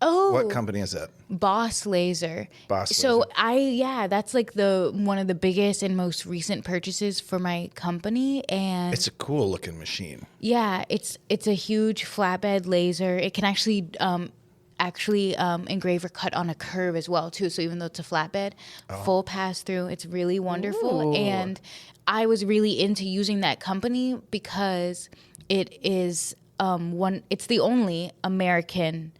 Oh, what company is that? Boss Laser. So that's like one of the biggest and most recent purchases for my company, and it's a cool looking machine. Yeah, it's a huge flatbed laser. It can actually engrave or cut on a curve as well too. So even though it's a flatbed, full pass through, it's really wonderful. Ooh. And I was really into using that company because it is it's the only American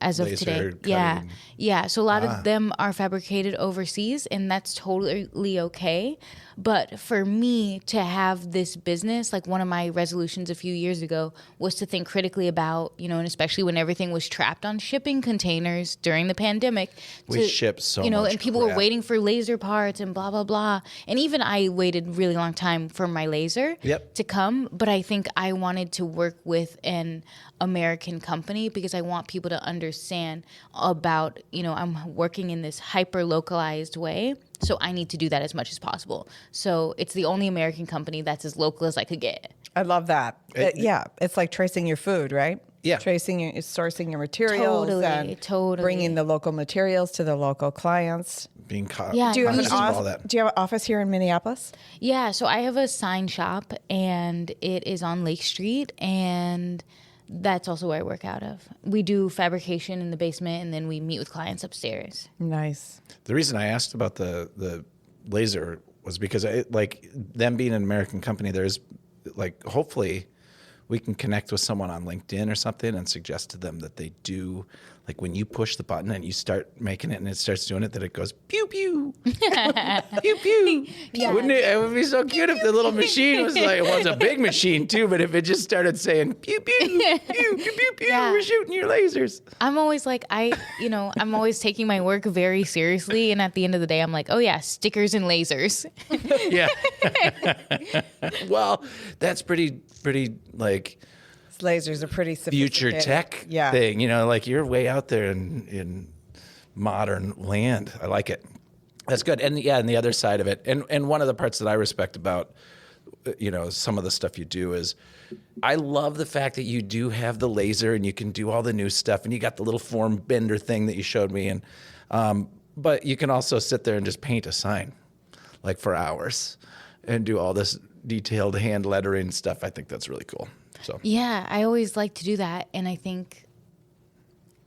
as of Laser today. cutting. Yeah. So a lot of them are fabricated overseas, and that's totally okay. But for me to have this business, like one of my resolutions a few years ago was to think critically about, and especially when everything was trapped on shipping containers during the pandemic. We shipped so much and people crap. were waiting for laser parts and blah, blah, blah. And even I waited a really long time for my laser to come. But I think I wanted to work with an American company because I want people to understand about, I'm working in this hyper localized way. So I need to do that as much as possible. So it's the only American company that's as local as I could get. I love that. It's like tracing your food, right? Yeah. Sourcing your materials Totally. Bringing the local materials to the local clients. Being caught. Yeah. Do you have all that. Do you have an office here in Minneapolis? Yeah, so I have a sign shop, and it is on Lake Street, and that's also where I work out of. We do fabrication in the basement, and then we meet with clients upstairs. Nice. The reason I asked about the laser was because them being an American company, there's hopefully we can connect with someone on LinkedIn or something and suggest to them that they do, like when you push the button and you start making it and it starts doing it, that it goes pew pew, pew pew. Yeah. Wouldn't it? It would be so cute if the little machine was like, well, it's a big machine too, but if it just started saying pew pew, pew pew pew pew, we're shooting your lasers. I'm always like, I'm always taking my work very seriously, and at the end of the day, I'm like, oh yeah, stickers and lasers. Yeah. Well, that's pretty like Lasers are pretty future sophisticated. tech thing, like you're way out there in modern land. I like it. That's good. And and the other side of it, and one of the parts that I respect about some of the stuff you do is I love the fact that you do have the laser and you can do all the new stuff, and you got the little form bender thing that you showed me, and but you can also sit there and just paint a sign like for hours and do all this detailed hand lettering stuff. I think that's really cool. So Yeah, I always like to do that, and I think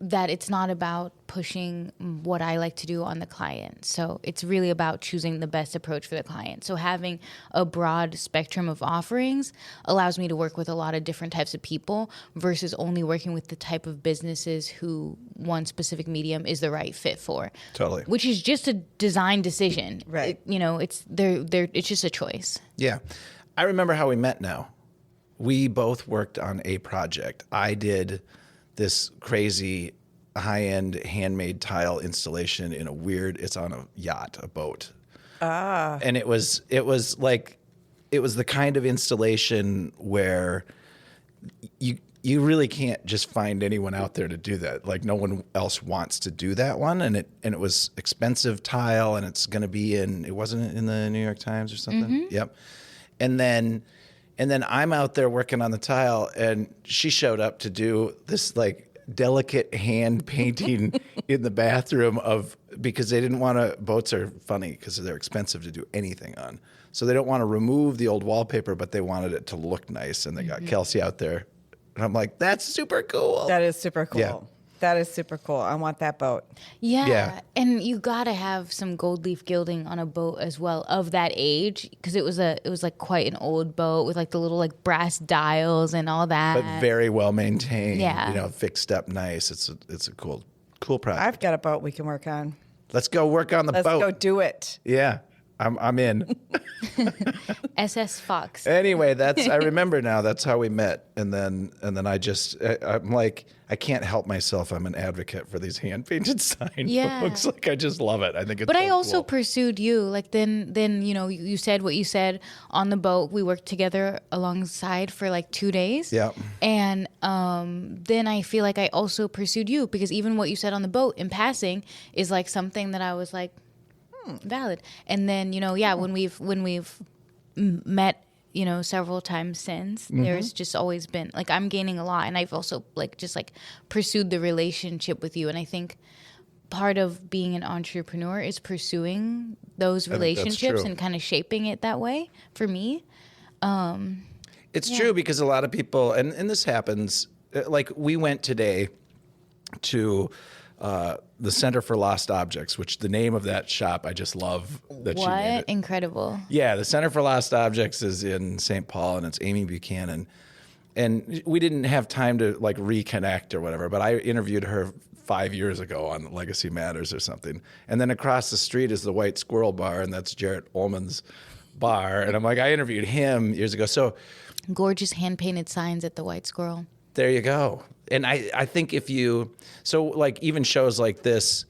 that it's not about pushing what I like to do on the client. So it's really about choosing the best approach for the client. So having a broad spectrum of offerings allows me to work with a lot of different types of people versus only working with the type of businesses who one specific medium is the right fit for. Totally. Which is just a design decision. Right. It's just a choice. yeah, I remember how we met now. We both worked on a project. I did this crazy high-end handmade tile installation in it's on a yacht, a boat. And it was the kind of installation where you really can't just find anyone out there to do that. Like no one else wants to do that one. And it was expensive tile, and it's going to be it wasn't in the New York Times or something. Mm-hmm. Yep. And then I'm out there working on the tile, and she showed up to do this like delicate hand painting in the bathroom because they didn't want to. Boats are funny because they're expensive to do anything on, so they don't want to remove the old wallpaper, but they wanted it to look nice, and they got Kelsi out there, and I'm like, that's super cool. That is super cool. Yeah. That is super cool. I want that boat. Yeah. And you gotta have some gold leaf gilding on a boat as well of that age, because it was like quite an old boat with like the little like brass dials and all that. But very well maintained. Yeah. Fixed up nice. It's a cool project. I've got a boat we can work on. Let's go work on the boat. Let's go do it. Yeah. I'm in. SS Fox. Anyway, I remember now, that's how we met. And then I'm like, I can't help myself. I'm an advocate for these hand painted sign books. Like, I just love it. I think it's But so I also cool. pursued you. Like then you said what you said on the boat. We worked together alongside for like 2 days. Yeah. And then I feel like I also pursued you, because even what you said on the boat in passing is like something that I was like, valid. And then when we've met several times since, there's just always been like, I'm gaining a lot, and I've also just pursued the relationship with you. And I think part of being an entrepreneur is pursuing those relationships and kind of shaping it that way for me. It's true, because a lot of people, and this happens, like we went today to the Center for Lost Objects, which the name of that shop, I just love that she made it. Incredible. Yeah, the Center for Lost Objects is in St. Paul, and it's Amy Buchanan. And we didn't have time to like reconnect or whatever, but I interviewed her 5 years ago on Legacy Matters or something. And then across the street is the White Squirrel Bar, and that's Jarrett Ullman's bar. And I'm like, I interviewed him years ago. So gorgeous hand-painted signs at the White Squirrel. There you go. And I think even shows like this,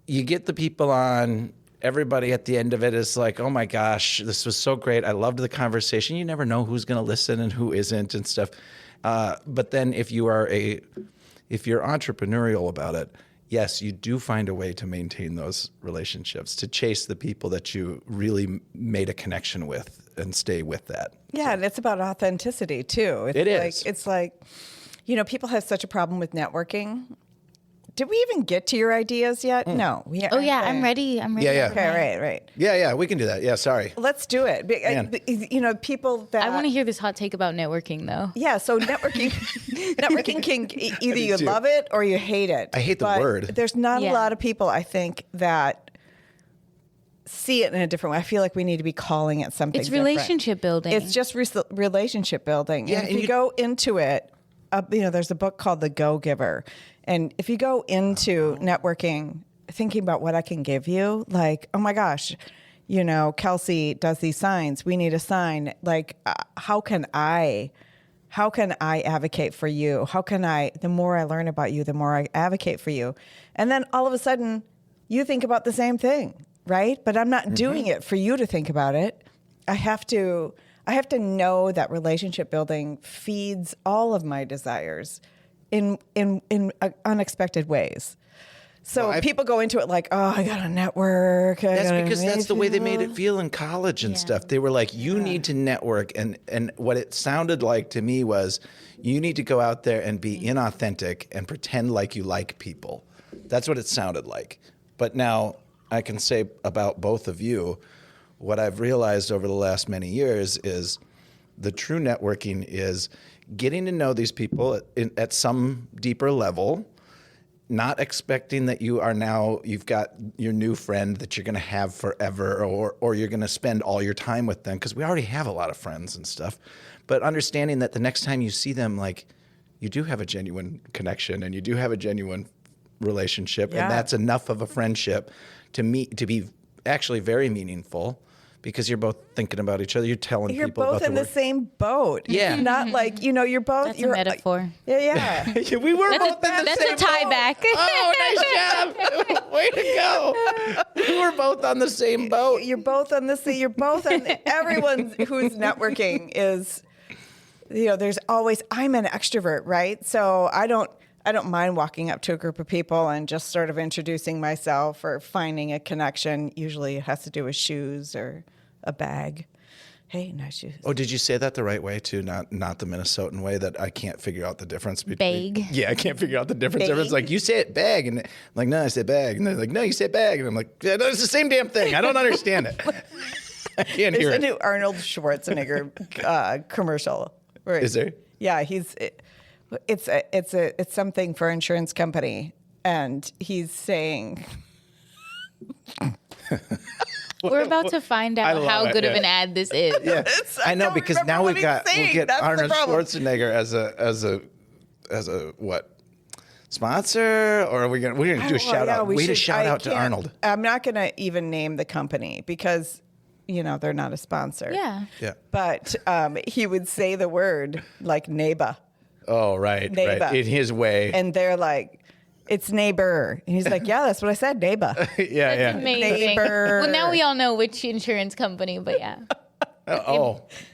you get the people on, everybody at the end of it is like, oh my gosh, this was so great. I loved the conversation. You never know who's going to listen and who isn't and stuff. But then if you're entrepreneurial about it, yes, you do find a way to maintain those relationships, to chase the people that you really made a connection with and stay with that. Yeah, and it's about authenticity too. It's like, people have such a problem with networking. Did we even get to your ideas yet? No. I'm ready. Yeah. Okay, right. Yeah, we can do that. Yeah, sorry. Let's do it. People that... I want to hear this hot take about networking, though. Yeah, so networking can either you love it or you hate it. I hate the word. There's not a lot of people, I think, that see it in a different way. I feel like we need to be calling it something different. It's relationship building. It's just relationship building. Yeah, and if you go into it, there's a book called The Go-Giver. And if you go into networking, thinking about what I can give you, like, oh my gosh, Kelsi does these signs. We need a sign. Like, how can I advocate for you? The more I learn about you, the more I advocate for you. And then all of a sudden, you think about the same thing, right? But I'm not doing it for you to think about it. I have to know that relationship building feeds all of my desires in unexpected ways. So people go into it like, oh, I got to network. That's because that's the way they made it feel in college and stuff. They were like, you need to network. And what it sounded like to me was, you need to go out there and be inauthentic and pretend like you like people. That's what it sounded like. But now I can say about both of you, what I've realized over the last many years is the true networking is getting to know these people at some deeper level, not expecting that you've got your new friend that you're going to have forever, or you're going to spend all your time with them, because we already have a lot of friends and stuff. But understanding that the next time you see them, like, you do have a genuine connection and you do have a genuine relationship, and that's enough of a friendship to be actually very meaningful. Because you're both thinking about each other. You're telling people about the work. You're both in the same boat. Yeah. Not like, you're both... That's a metaphor. Yeah. We were both in the same boat. That's a tie back. Oh, nice job. Way to go. We were both on the same boat. You're both on the sea. You're both on... Everyone who's networking is... there's always... I'm an extrovert, right? So I don't mind walking up to a group of people and just sort of introducing myself or finding a connection. Usually it has to do with shoes or a bag. Hey, nice shoes. Oh, did you say that the right way too? Not the Minnesotan way that I can't figure out the difference between. Bag. Yeah, I can't figure out the difference. Everyone's like, you say it bag, and I'm like, no, I say bag, and they're like, no, you say bag, and I'm like, yeah, no, it's the same damn thing. I don't understand it. I can't hear There's it. a new Arnold Schwarzenegger commercial. Is there? Yeah, It's something for insurance company, and he's saying. We're about to find out how good of an ad this is. Yeah, I know, because now we'll get That's Arnold the problem. Schwarzenegger as a what sponsor, or are we're gonna do a shout out? We should shout out to Arnold. I'm not gonna even name the company because they're not a sponsor. Yeah. But he would say the word like neighbor, Oh, right, Neighbor. in his way. and they're like, "It's neighbor," and he's like, "Yeah, that's what I said, neighbor." yeah. Amazing. Neighbor. Well, now we all know which insurance company, but yeah.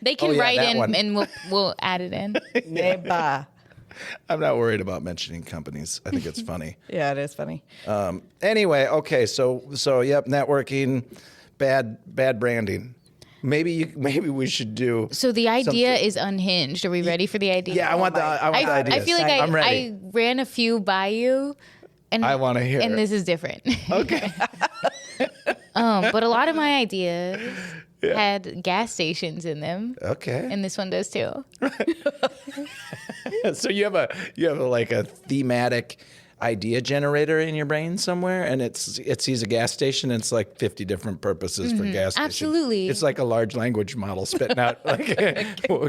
They can yeah, write that in one. and we'll add it in. Neighbor. I'm not worried about mentioning companies. I think it's funny. Yeah, it is funny. Anyway, okay, so yep, networking, bad branding. Maybe we should do. So the idea is unhinged. Are we ready for the idea? Yeah, I want the ideas. I feel like I'm ready. I ran a few by you, and I wanna hear And it. this is different. Okay. But a lot of my ideas had gas stations in them, Okay. and this one does too. So you have a thematic idea generator in your brain somewhere, and it sees a gas station, and it's like 50 different purposes for gas station. Absolutely. It's like a large language model spitting out like, well,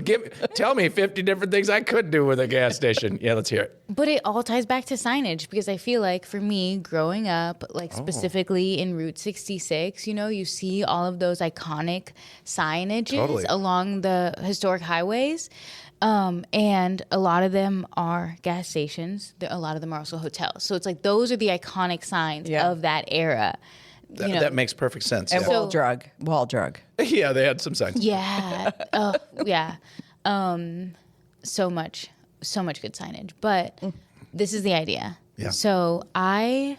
tell me 50 different things I could do with a gas station. Yeah, let's hear it. But it all ties back to signage, because I feel like for me, growing up, like specifically in Route 66, you see all of those iconic signages Totally. along the historic highways. And a lot of them are gas stations. A lot of them are also hotels. So it's like those are the iconic signs of that era. That makes perfect sense. And Yeah. wall drug. Yeah, they had some signs. Yeah. Oh, yeah. So much good signage. But this is the idea. Yeah. So I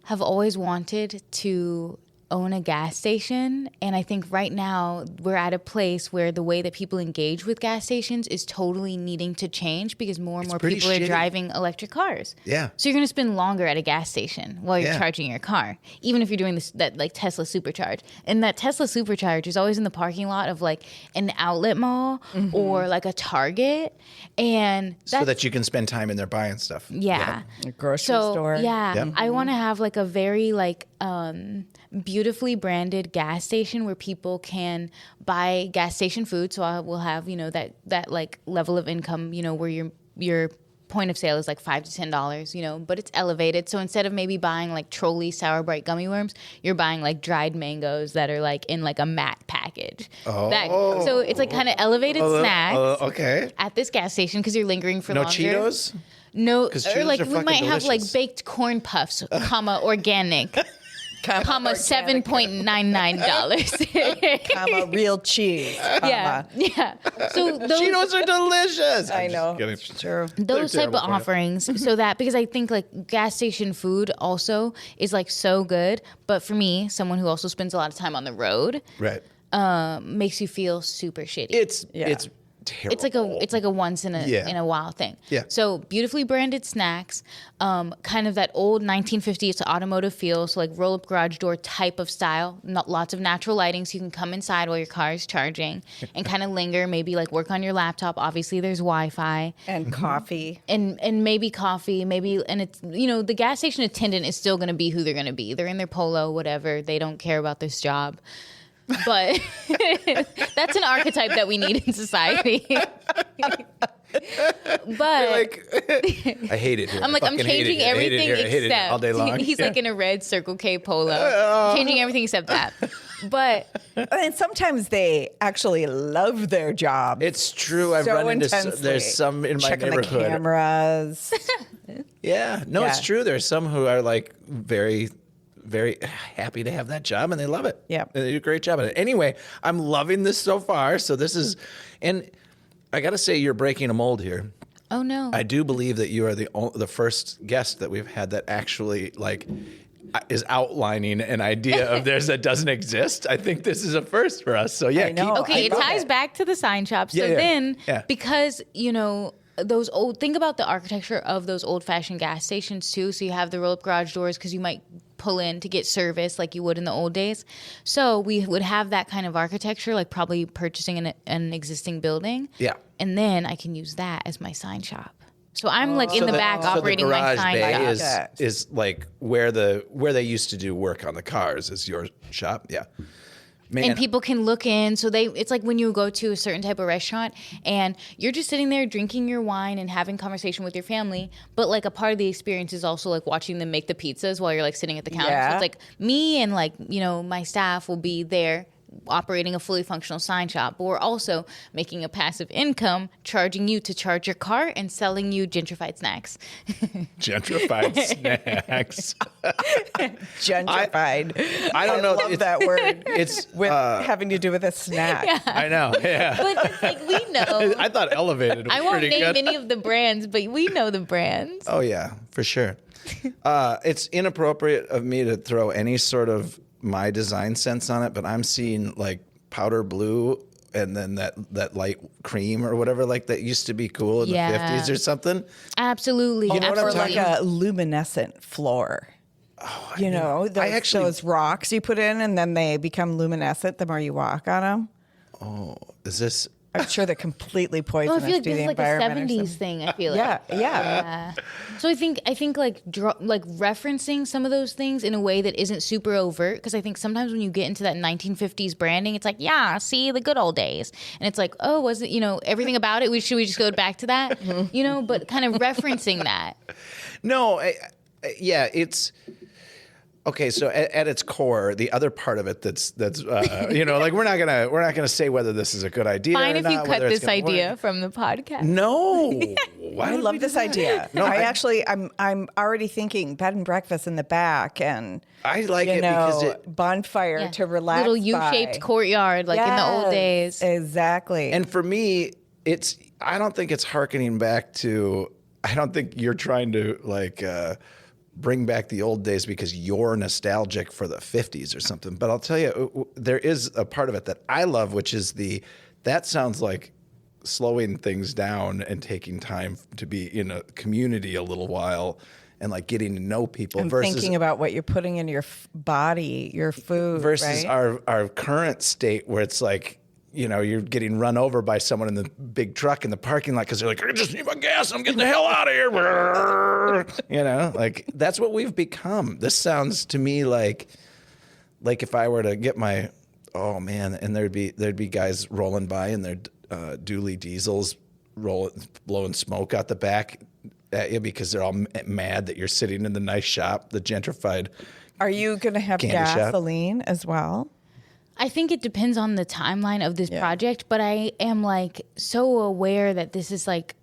have always wanted to own a gas station, and I think right now we're at a place where the way that people engage with gas stations is totally needing to change, because more and more pretty people are shitty. driving electric cars. Yeah. So you're going to spend longer at a gas station while you're Yeah. charging your car, even if you're doing that like Tesla Supercharge. And that Tesla Supercharge is always in the parking lot of like an outlet mall or like a Target, and So that you can spend time in there buying stuff. yeah. A grocery So store. yeah, Yep. I want to have like a very like beautifully branded gas station where people can buy gas station food. So I will have that like level of income where your point of sale is like $5 to $10, but it's elevated. So instead of maybe buying like Trolley Sour Bright gummy worms, you're buying like dried mangoes that are like in like a mat package. So it's like kind of elevated snacks Okay. at this gas station because you're lingering for No longer. Cheetos? No, 'Cause or Cheetos like are we fucking might have like delicious. baked corn puffs, comma organic, comma $7.99. Comma real cheese. Yeah. So those Cheetos are delicious. I know. Just kidding. Sure. those They're type of terrible for you. offerings, so that because I think like gas station food also is like so good, but for me, someone who also spends a lot of time on the road, Right. makes you feel super shitty. It's Yeah. terrible. It's like a once in Yeah. a while thing. Yeah. So beautifully branded snacks, kind of that old 1950s automotive feel. So like roll up garage door type of style. Not lots of natural lighting, so you can come inside while your car is charging and kind of linger. Maybe like work on your laptop. Obviously, there's Wi-Fi And coffee. and maybe coffee. And it's the gas station attendant is still going to be who they're going to be. They're in their polo, whatever. They don't care about this job. But that's an archetype that we need in society. But I hate it here. I'm like, I'm fucking hate it changing here. I hate it everything here. I hate it except all day long. he's Yeah. like in a red Circle K polo, changing everything except that. But And sometimes they actually love their job. It's true. I've so run into intensely. there's some in my Checking neighborhood. the cameras. Yeah. No, it's Yeah. true. There's some who are like very, very happy to have that job and they love it. Yeah. And they do a great job at it. Anyway, I'm loving this so far. So this is, and I got to say, you're breaking a mold here. oh no, I do believe that you are the first guest that we've had that actually like is outlining an idea of theirs that doesn't exist. I think this is a first for us. So yeah, I know. okay, it love ties it. back to the sign shop. So Yeah, yeah. then, Yeah. because those old, think about the architecture of those old fashioned gas stations too. So you have the roll up garage doors because you might pull in to get service like you would in the old days. So we would have that kind of architecture, like probably purchasing an existing building. Yeah. And then I can use that as my sign shop. So I'm like in the back operating my garage sign bay shop. is like where they used to do work on the cars is your shop. Yeah. Man. And people can look in. So it's like when you go to a certain type of restaurant and you're just sitting there drinking your wine and having conversation with your family. But like a part of the experience is also like watching them make the pizzas while you're like sitting at the counter. Yeah. So it's like me and like, my staff will be there operating a fully functional sign shop, but we're also making a passive income, charging you to charge your car and selling you gentrified snacks. Gentrified snacks. Gentrified. I don't know. I love that word. It's with having to do with a snack. Yeah. I know. Yeah. But it's like we know. I thought elevated was I won't pretty name good. any of the brands, but we know the brands. Oh yeah, for sure. It's inappropriate of me to throw any sort of my design sense on it, but I'm seeing like powder blue and then that light cream or whatever, like that used to be cool in the 50s or something. Absolutely. You know what I'm absolutely. talking about? A luminescent floor. Oh, those rocks you put in and then they become luminescent the more you walk on them. Oh, is this? I'm sure they're completely Well, I poisonous feel like to this the is like a environment. 70s thing. I feel like. Yeah. So I think like referencing some of those things in a way that isn't super overt, because I think sometimes when you get into that 1950s branding, it's like, yeah, see the good old days, and it's like, oh, was it everything about it? Should we just go back to that? But kind of referencing that. No, it's. Okay, so at its core, the other part of it that's like we're not gonna say whether this is a good idea. Fine or if not, you cut whether it's this gonna idea work. from the podcast. No, why I would we love do this that? idea. No, I'm already thinking bed and breakfast in the back and I like it because bonfire Yeah. to relax. Little U-shaped by. courtyard, like in the old days. Exactly. and for me, I don't think it's hearkening back to. I don't think you're trying to bring back the old days because you're nostalgic for the 50s or something. But I'll tell you, there is a part of it that I love, which is that sounds like slowing things down and taking time to be in a community a little while and like getting to know people and versus thinking about what you're putting in your body, your food. versus right? our current state where it's like, you're getting run over by someone in the big truck in the parking lot because they're like, I just need my gas. I'm getting the hell out of here. Like that's what we've become. This sounds to me like if I were to get and there'd be guys rolling by in their dually diesels blowing smoke out the back at you because they're all mad that you're sitting in the nice shop, the gentrified. Are you going to have candy shop. gasoline as well? I think it depends on the timeline of this project, but I am like so aware that this is like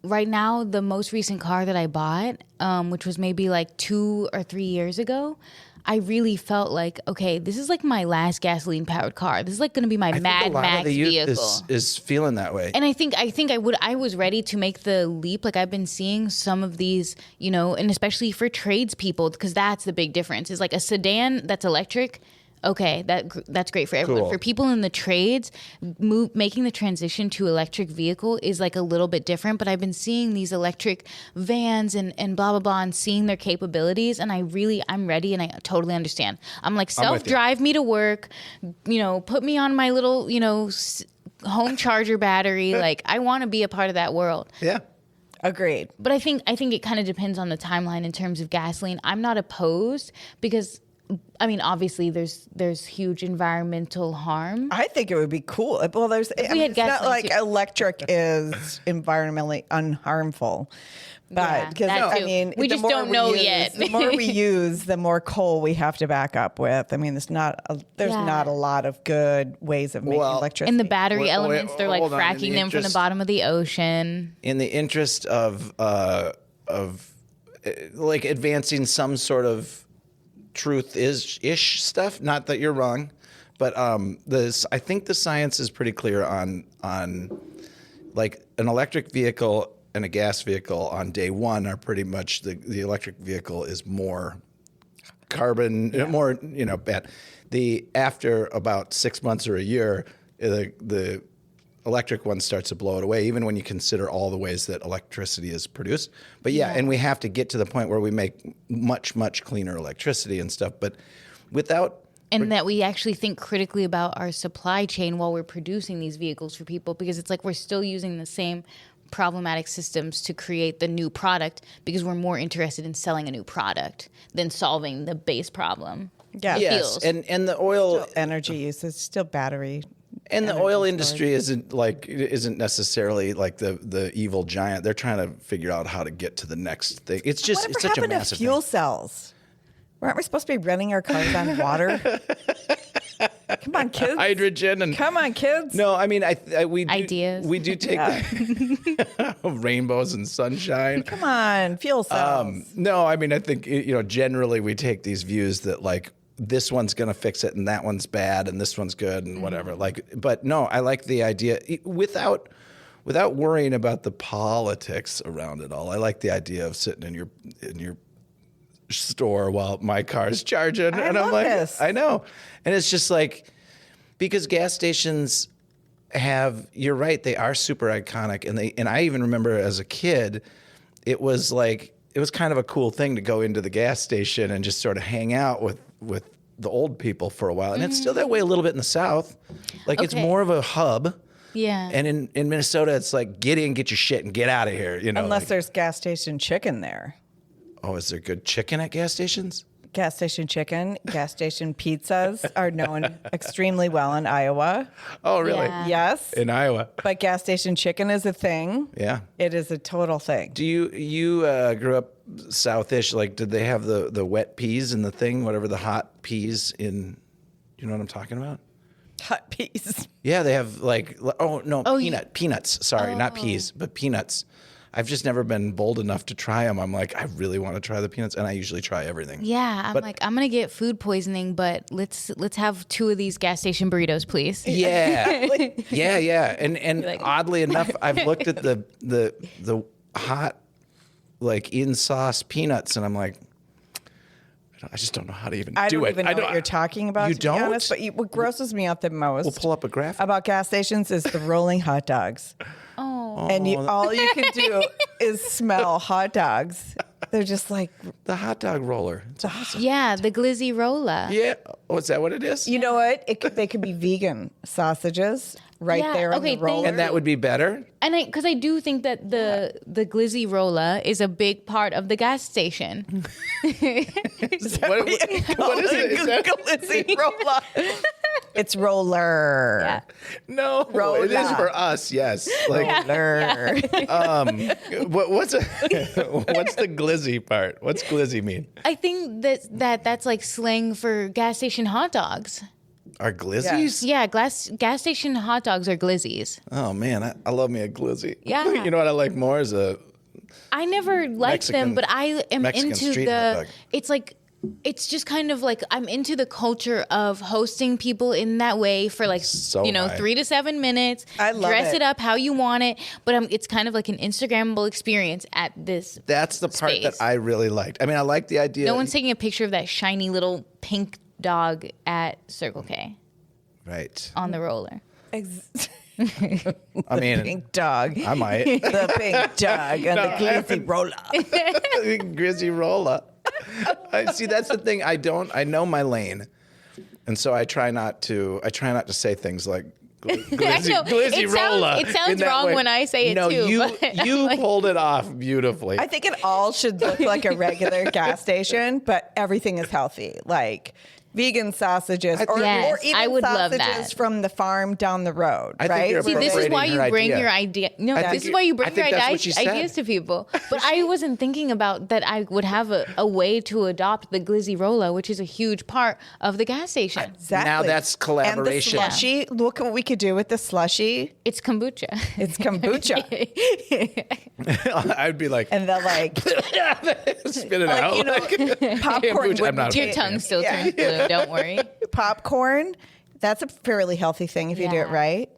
right now the most recent car that I bought, which was maybe like 2 or 3 years ago. I really felt like, okay, this is like my last gasoline powered car. This is like going to be my Mad Max vehicle. Is feeling that way. And I was ready to make the leap. Like I've been seeing some of these, and especially for tradespeople, because that's the big difference. Is like a sedan that's electric. Okay, that's great for everyone. Cool. For people in the trades, making the transition to electric vehicle is like a little bit different. But I've been seeing these electric vans and blah blah blah, and seeing their capabilities, and I'm ready, and I totally understand. I'm like, self-drive me to work, put me on my little home charger battery. Like I want to be a part of that world. Yeah. Agreed. But I think it kind of depends on the timeline in terms of gasoline. I'm not opposed because. I mean, obviously, there's huge environmental harm. I think it would be cool. Well, it's not gasoline like too. electric is environmentally unharmful. But because that too. We just don't know yet. The more we use, the more coal we have to back up with. I mean, there's not a lot of good ways of making electricity. And the battery elements, they're like hold on. In fracking the them from the interest- bottom of the ocean. In the interest of like advancing some sort of truth-ish stuff, not that you're wrong, but I think the science is pretty clear on like an electric vehicle and a gas vehicle on day one are pretty much the electric vehicle is more carbon, more bad. After about 6 months or a year, the electric one starts to blow it away, even when you consider all the ways that electricity is produced. But and we have to get to the point where we make much, much cleaner electricity and stuff. But without... And that we actually think critically about our supply chain while we're producing these vehicles for people, because it's like we're still using the same problematic systems to create the new product because we're more interested in selling a new product than solving the base problem. Yeah. Yes, and the oil Still energy usage, still battery. and the oil industry isn't necessarily like the evil giant. They're trying to figure out how to get to the next thing. It's just Whatever it's such a happened to massive fuel thing. cells? Aren't we supposed to be running our cars on water? Come on, kids. Hydrogen and Come on, kids. no, I mean we do, Ideas. We do take rainbows and sunshine. Come on, fuel cells. No, I mean I think generally we take these views that like this one's going to fix it and that one's bad and this one's good and whatever. Like, but no, I like the idea without worrying about the politics around it all. I like the idea of sitting in your store while my car's charging, and I'm like, this. I know, and it's just like because gas stations you're right, they are super iconic, and I even remember as a kid, it was kind of a cool thing to go into the gas station and just sort of hang out with the old people for a while, and it's still that way a little bit in the South, like it's more of a hub. Yeah. And in Minnesota, it's like get in, get your shit, and get out of here. Unless there's gas station chicken there. Oh, is there good chicken at gas stations? Gas station chicken, gas station pizzas are known extremely well in Iowa. Oh, really? Yeah. Yes. In Iowa. But gas station chicken is a thing. Yeah. It is a total thing. Do you grew up Southish? Like, did they have the wet peas in the thing, whatever the hot peas in? You know what I'm talking about? Hot peas. Yeah, they have peanuts. Sorry, not peas, but peanuts. I've just never been bold enough to try them. I'm like, I really want to try the peanuts, and I usually try everything. Yeah, I'm gonna get food poisoning, but let's have 2 of these gas station burritos, please. Yeah, yeah. And oddly enough, I've looked at the hot like in sauce peanuts, and I'm like, I just don't know how to even do it. I don't even know what you're talking about. You to don't? Be honest, but what grosses me out the most. We'll pull up a graphic about gas stations is the rolling hot dogs. And all you can do is smell hot dogs. They're just like the hot dog roller. It's awesome. Yeah, the glizzy rolla. Yeah. Oh, is that what it is? You know what? They could be vegan sausages there in the roller. And that would be better. And because I do think that the glizzy rolla is a big part of the gas station. What is it? Is that glizzy roller? It's roller. Yeah. No, Rolla. it is for us. Yes. Like, Roller. what's the glizzy part? What's glizzy mean? I think that's like slang for gas station hot dogs. Are glizzies? Yeah, gas station hot dogs are glizzies. Oh man, I love me a glizzy. Yeah. You know what I like more is I never liked them, but I am Mexican into street hot dog. It's just kind of like I'm into the culture of hosting people in that way for like high. 3 to 7 minutes. I love Dress it. it up how you want it, but it's kind of like an Instagrammable experience at this. That's the part space. that I really liked. I mean, I like the idea. No one's taking a picture of that shiny little pink dog at Circle K right on the roller. I mean, Pink dog. I might. The pink dog and the glizzy roller. Glizzy rolla. I see. That's the thing. I know my lane, and so I try not to say things like glizzy rolla. It sounds wrong when I say it too. You pulled it off beautifully. I think it all should look like a regular gas station, but everything is healthy. Like vegan sausages or even I would love sausages that. from the farm down the road, I think right? you're See, this is why you bring your idea. No, I this is why you bring your think that's what she said. ideas to people. But I wasn't thinking about that. I would have a way to adopt the glizzy rolla, which is a huge part of the gas station. Exactly. Now that's collaboration. And the slushy, look what we could do with the slushy. It's kombucha. It's kombucha. I'd be like, And they're like, spit it out. you know, popcorn. I'm not Your tongue still turns blue. Don't worry. Popcorn, that's a fairly healthy thing if you do it right.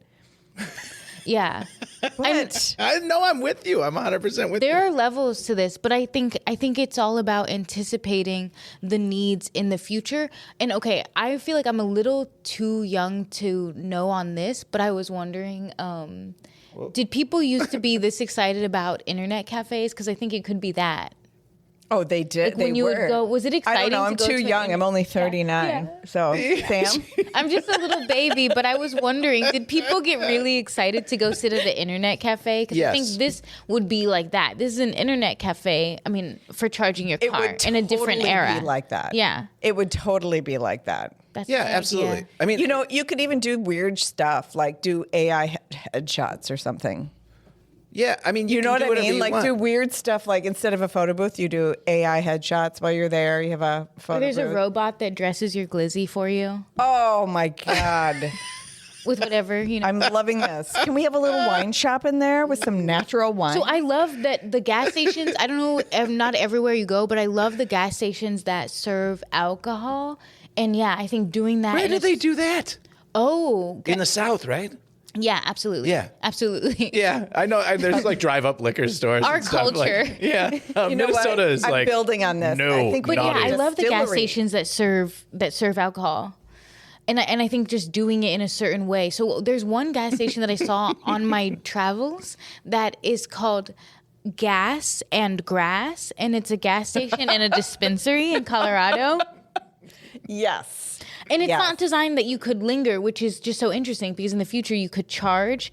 Yeah. But I know I'm with you. I'm 100% with you. There are levels to this, but I think it's all about anticipating the needs in the future. And okay, I feel like I'm a little too young to know on this, but I was wondering, did people used to be this excited about internet cafes? Because I think it could be that. Oh, they did. Like when you would go, was it exciting? I don't know. I'm to go too to young. I'm only 39. Yeah. So, Sam? I'm just a little baby, but I was wondering, did people get really excited to go sit at the internet cafe? Because I think this would be like that. This is an internet cafe. I mean, for charging your car in a different era. It would be like that. Yeah. It would totally be like that. That's Yeah, the absolutely. idea. I mean, You know, you could even do weird stuff like do AI headshots or something. yeah, I mean, You know can what do I whatever mean? you Like want. do weird stuff. Like instead of a photo booth, you do AI headshots while you're there. You have a photo There's booth. a robot that dresses your glizzy for you Oh my God. with whatever, I'm loving this. Can we have a little wine shop in there with some natural wine? So I love that the gas stations, I don't know, not everywhere you go, but I love the gas stations that serve alcohol. And yeah, I think doing that. Where do they do that? Oh, In the South, right? yeah, absolutely. Yeah. Absolutely. Yeah, I know. There's like drive-up liquor stores. Our and stuff, culture. Like, yeah, You know what? Minnesota is I'm like building on this. No, I think we But yeah, naughty. I love the gas Distillery. stations that serve alcohol. And I think just doing it in a certain way. So there's one gas station that I saw on my travels that is called Gas and Grass, and it's a gas station and a dispensary in Colorado. Yes. And it's Yes. not designed that you could linger, which is just so interesting because in the future you could charge,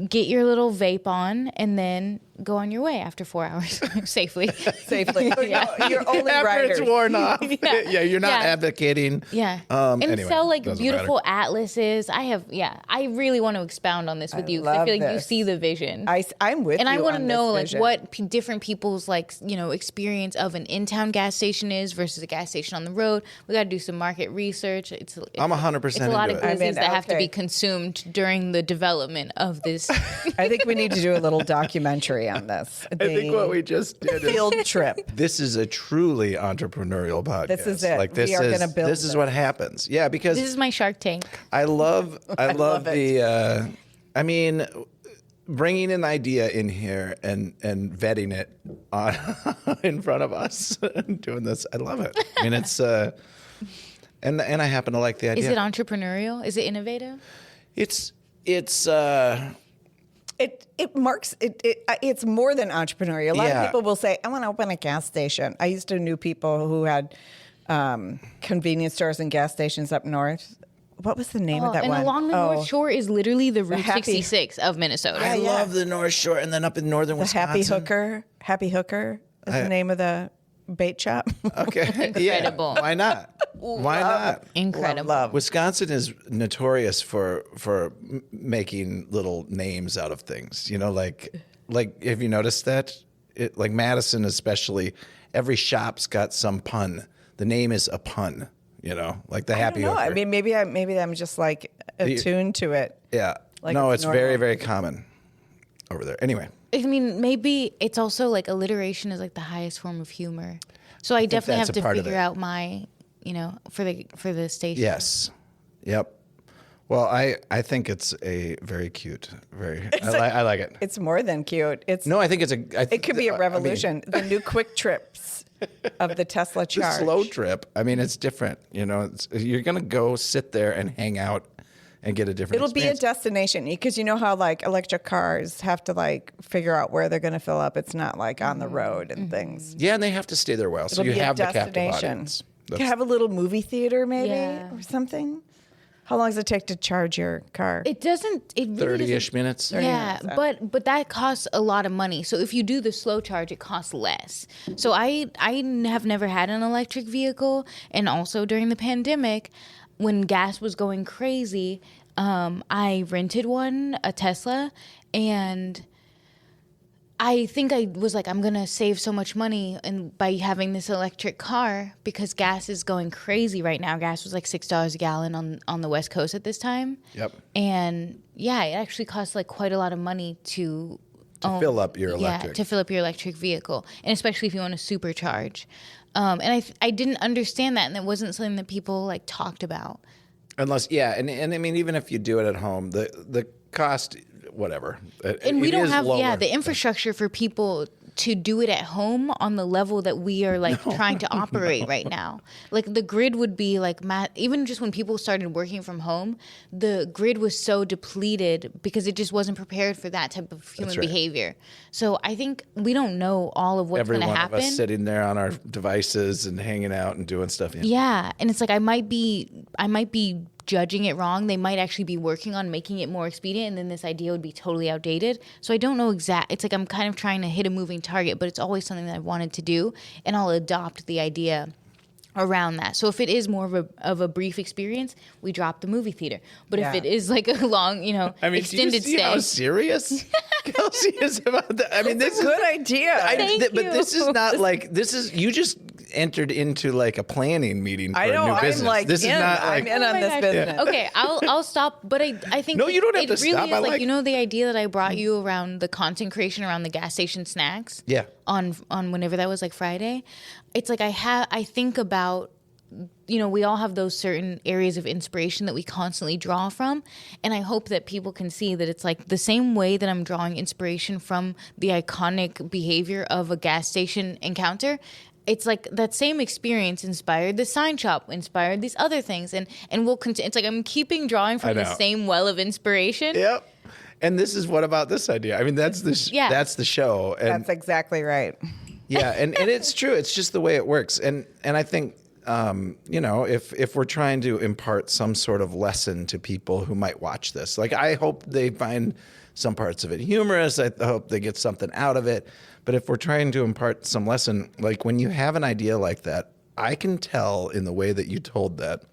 get your little vape on, and then go on your way after 4 hours safely. Safely. Yeah. No, you're only After riders. it's worn off. Yeah, you're not Yeah. advocating. Yeah. And Anyway, sell like doesn't beautiful matter. atlases. I really want to expound on this with you because I love feel like you this. see the vision. I'm with and you I want to on know this like vision. what different people's like, experience of an in-town gas station is versus a gas station on the road. We got to do some market research. I'm 100% It's a lot of into it. glizzies that have to okay. be consumed during the development of this. I think we need to do a little documentary on this. I think what we just did is field trip. this is a truly entrepreneurial podcast. This is it. Like this We are is gonna build this is this. what happens. Yeah, because This is my Shark Tank. I love love it. the I mean bringing an idea in here and vetting it in front of us and doing this. I love it. I mean it's and I happen to like the idea. Is it entrepreneurial? Is it innovative? It's It marks it. It's more than entrepreneurial. A lot Yeah. of people will say, "I want to open a gas station." I used to know people who had convenience stores and gas stations up north. What was the name of that and one? along the North Shore is literally the Route Happy- 66 of Minnesota. I love the North Shore and then up in northern the Wisconsin. Happy Hooker is the name of the bait shop. Okay. Incredible. Yeah. Why not? Why not? Incredible. Love. Wisconsin is notorious for making little names out of things. Like have you noticed that? Like Madison especially, every shop's got some pun. The name is a pun. Like the Happy No, Hooker. I mean maybe I'm just like attuned to it. yeah. like No, it's it's very, normal. very common over there. Anyway. I mean, maybe it's also like alliteration is like the highest form of humor. So I definitely that's have a to part of figure it. out my, for the station. Yes. Yep. Well, I think it's a very cute, I like it. It's more than cute. It's No, I think it's it could be a revolution. The new quick trips of the Tesla The charge. slow trip. I mean, it's different. You're gonna go sit there and hang out and get a different. It'll be a experience. destination because you know how like electric cars have to like figure out where they're going to fill up. It's not like on the road and things. Yeah, and they have to stay there a while, so It'll you be have a the captive destination. audience. You could have a little movie theater maybe Yeah. or something. How long does it take to charge your car? It doesn't. It really 30-ish doesn't- minutes. Yeah, but that costs a lot of money. So if you do the slow charge, it costs less. So I have never had an electric vehicle, and also during the pandemic, when gas was going crazy, I rented one, a Tesla, and I think I was like, I'm gonna save so much money and by having this electric car because gas is going crazy right now. Gas was like $6 a gallon on the West Coast at this time. Yep. And yeah, it actually costs like quite a lot of money to Fill up your electric. Yeah, to fill up your electric vehicle, and especially if you want to supercharge. And I didn't understand that, and it wasn't something that people like talked about. Unless, yeah, and I mean, even if you do it at home, the cost whatever. And we It don't is have lower. the infrastructure for people to do it at home on the level that we are like trying to operate right now. Like the grid would be like even just when people started working from home, the grid was so depleted because it just wasn't prepared for that type of human behavior. So I think we don't know all of what's going to happen. Every one of us sitting there on our devices and hanging out and doing stuff. Yeah, and it's like I might be judging it wrong. They might actually be working on making it more expedient, and then this idea would be totally outdated. So I don't know it's like I'm kind of trying to hit a moving target, but it's always something that I wanted to do, and I'll adopt the idea around that. So if it is more of a brief experience, we drop the movie theater. But if it is like a long, extended do you see stay. how serious Kelsi is about that? I mean, this is a good idea. But this is not like you just entered into like a planning meeting for a new business. I'm like this is not like I'm in on this business. Okay, I'll stop. But I think No, you don't have it to really stop. is I like like- the idea that I brought you around the content creation around the gas station snacks. Yeah. On whenever that was like Friday, it's like I think about. We all have those certain areas of inspiration that we constantly draw from. And I hope that people can see that it's like the same way that I'm drawing inspiration from the iconic behavior of a gas station encounter. It's like that same experience inspired the sign shop, inspired these other things. And we'll continue. It's like I'm keeping drawing from the same well of inspiration. Yep. And this is what about this idea? I mean, that's the show. And That's exactly right. yeah, and it's true. It's just the way it works. And I think if we're trying to impart some sort of lesson to people who might watch this, like I hope they find some parts of it humorous. I hope they get something out of it. But if we're trying to impart some lesson, like when you have an idea like that, I can tell in the way that you told that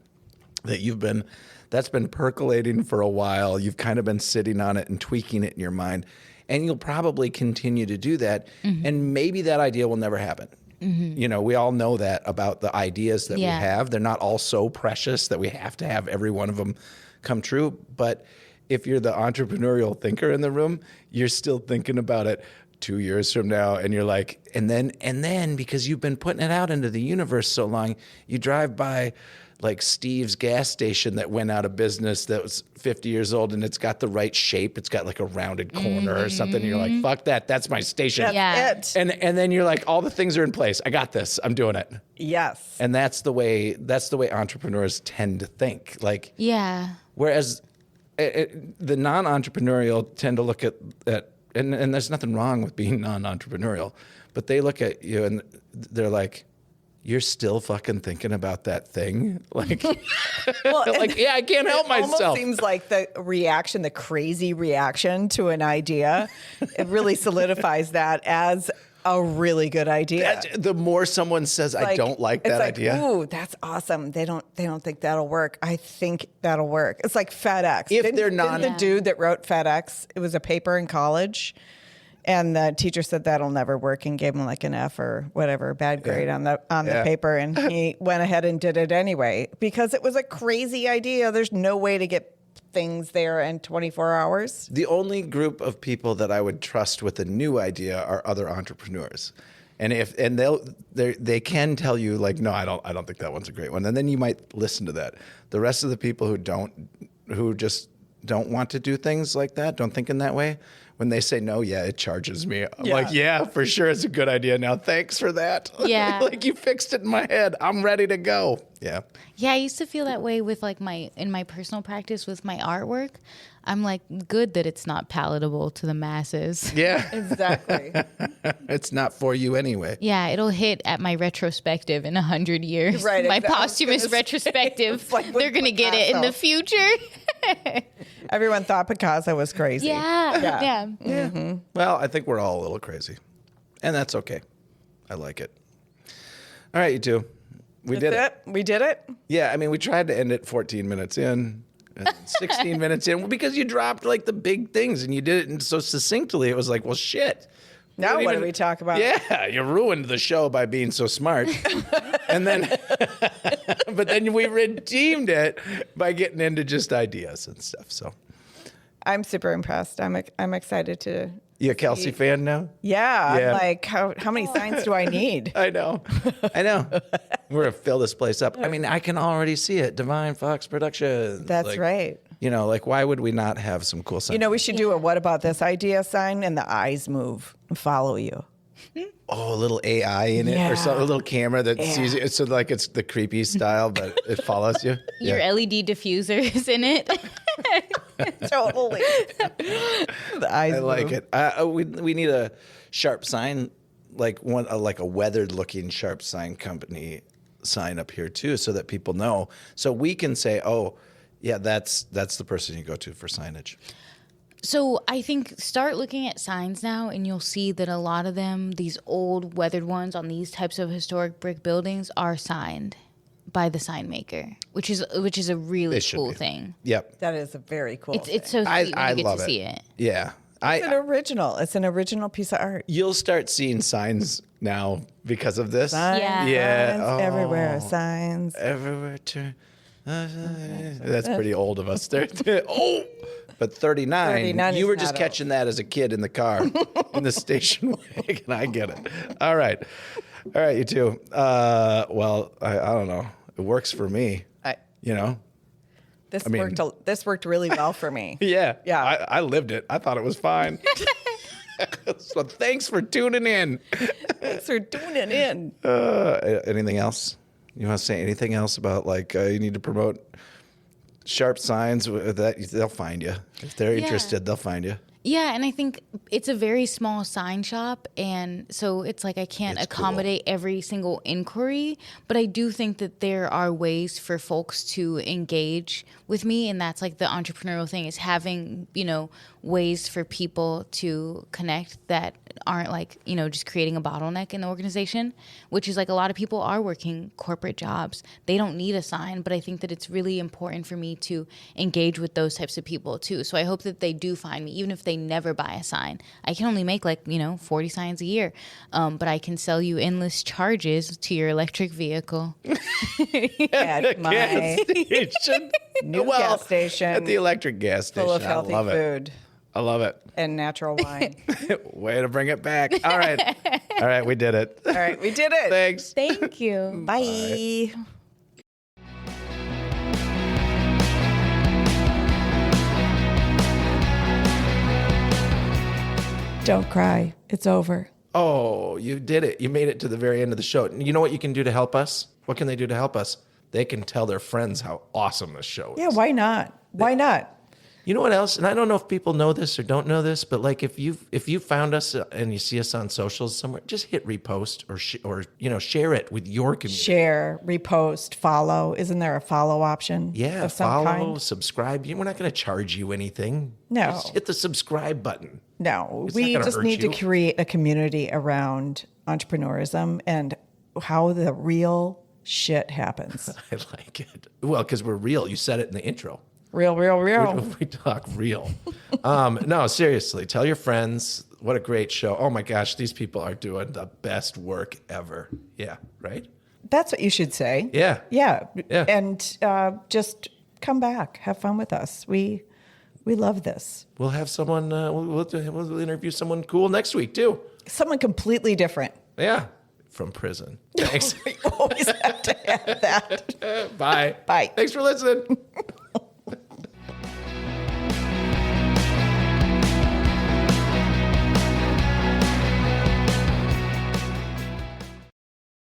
that's been percolating for a while. You've kind of been sitting on it and tweaking it in your mind, and you'll probably continue to do that. Mm-hmm. And maybe that idea will never happen. Mm-hmm. We all know that about the ideas that we have. They're not all so precious that we have to have every one of them come true. But if you're the entrepreneurial thinker in the room, you're still thinking about it 2 years from now. And you're like, and then because you've been putting it out into the universe so long, you drive by like Steve's gas station that went out of business that was 50 years old, and it's got the right shape. It's got like a rounded corner or something. And you're like, fuck that. That's my station. That's it. And then you're like, all the things are in place. I got this. I'm doing it. Yes. And that's the way entrepreneurs tend to think. Like, yeah. Whereas the non-entrepreneurial tend to look at and there's nothing wrong with being non-entrepreneurial, but they look at you and they're like, you're still fucking thinking about that thing? Like, I can't help myself. It almost seems like the crazy reaction to an idea, it really solidifies that as a really good idea. The more someone says, I don't like that idea. Ooh, that's awesome. They don't think that'll work. I think that'll work. It's like FedEx. If they're not. Didn't the dude that wrote FedEx, it was a paper in college. And the teacher said that'll never work and gave him like an F or whatever, bad grade on the paper. And he went ahead and did it anyway because it was a crazy idea. There's no way to get things there in 24 hours. The only group of people that I would trust with a new idea are other entrepreneurs. And they can tell you like, no, I don't think that one's a great one. And then you might listen to that. The rest of the people who just don't want to do things like that, don't think in that way, when they say no, it charges me. I'm like, yeah, for sure, it's a good idea now. Thanks for that. Yeah. Like you fixed it in my head. I'm ready to go. Yeah. Yeah, I used to feel that way with like in my personal practice with my artwork. I'm like, good that it's not palatable to the masses. Yeah. Exactly. It's not for you anyway. Yeah, it'll hit at my retrospective in 100 years. Right. My posthumous retrospective. Like they're going to get it in the future. Everyone thought Picasso was crazy. Yeah. Mm-hmm. Well, I think we're all a little crazy. And that's okay. I like it. All right, you two. We did it. We did it? Yeah, I mean, we tried to end it 14 minutes in, 16 minutes in, because you dropped like the big things and you did it so succinctly. It was like, well, shit. Now what do we talk about? Yeah, you ruined the show by being so smart. And then, but then we redeemed it by getting into just ideas and stuff. So I'm super impressed. I'm excited to. You a Kelsi fan now? Yeah. I'm like, how many signs do I need? I know. We're going to fill this place up. I mean, I can already see it. DevineFox Productions. That's right. You know, like why would we not have some cool signs? You know, we should do a "What about this idea" sign, and the eyes move and follow you. Oh, a little AI in it, or a little camera that sees it. So like it's the creepy style, but it follows you. Your LED diffusers in it. Totally. The eyes. I like it. We need a sharp sign, like like a weathered looking sharp sign company sign up here too, so that people know. So we can say, oh, yeah, that's the person you go to for signage. So I think start looking at signs now, and you'll see that a lot of them, these old weathered ones on these types of historic brick buildings, are signed by the sign maker, which is a really cool thing. Yep, That is a very cool. It's so sweet when you get to see it. Yeah, It's an original. It's an original piece of art. You'll start seeing signs now because of this. Signs, Yeah. signs everywhere. Signs. Everywhere turn. That's pretty old of us there. Oh, but 39 you were just catching that as a kid in the car in the station wagon. I get it. All right, you two. Well, I don't know. It works for me. You know. This worked really well for me. Yeah. Yeah. I lived it. I thought it was fine. So thanks for tuning in. Thanks for tuning in. Anything else? You want to say anything else about like you need to promote sharp signs? That they'll find you if they're interested. They'll find you. Yeah, and I think it's a very small sign shop, and so it's like I can't accommodate every single inquiry, but I do think that there are ways for folks to engage with me, and that's like the entrepreneurial thing, is having, ways for people to connect that aren't like, just creating a bottleneck in the organization, which is like a lot of people are working corporate jobs. They don't need a sign, but I think that it's really important for me to engage with those types of people too. So I hope that they do find me, even if they never buy a sign. I can only make 40 signs a year, but I can sell you endless charges to your electric vehicle. At my gas station. new gas station. At the electric gas station. Full of healthy I love food. I love it. And natural wine. Way to bring it back. All right, we did it. All right, we did it. Thanks. Thank you. Bye. Don't cry. It's over. Oh, you did it. You made it to the very end of the show. You know what you can do to help us? What can they do to help us? They can tell their friends how awesome this show is. Yeah, why not? Why not? You know what else? And I don't know if people know this or don't know this, but like if you found us and you see us on socials somewhere, just hit repost or share it with your community. Share, repost, follow. Isn't there a follow option? Yeah, of some follow, kind? subscribe. We're not going to charge you anything. No. Just hit the subscribe button. No, It's we not gonna just hurt need you. to create a community around entrepreneurism and how the real shit happens. I like it. Well, because we're real. You said it in the intro. Real. We talk real. No, seriously, tell your friends. What a great show. Oh my gosh, these people are doing the best work ever. Yeah, right? That's what you should say. Yeah. Yeah. Yeah. And just come back. Have fun with us. We love this. We'll have someone, we'll interview someone cool next week too. Someone completely different. Yeah, from prison. Thanks. We always have to have that. Bye. Bye. Thanks for listening.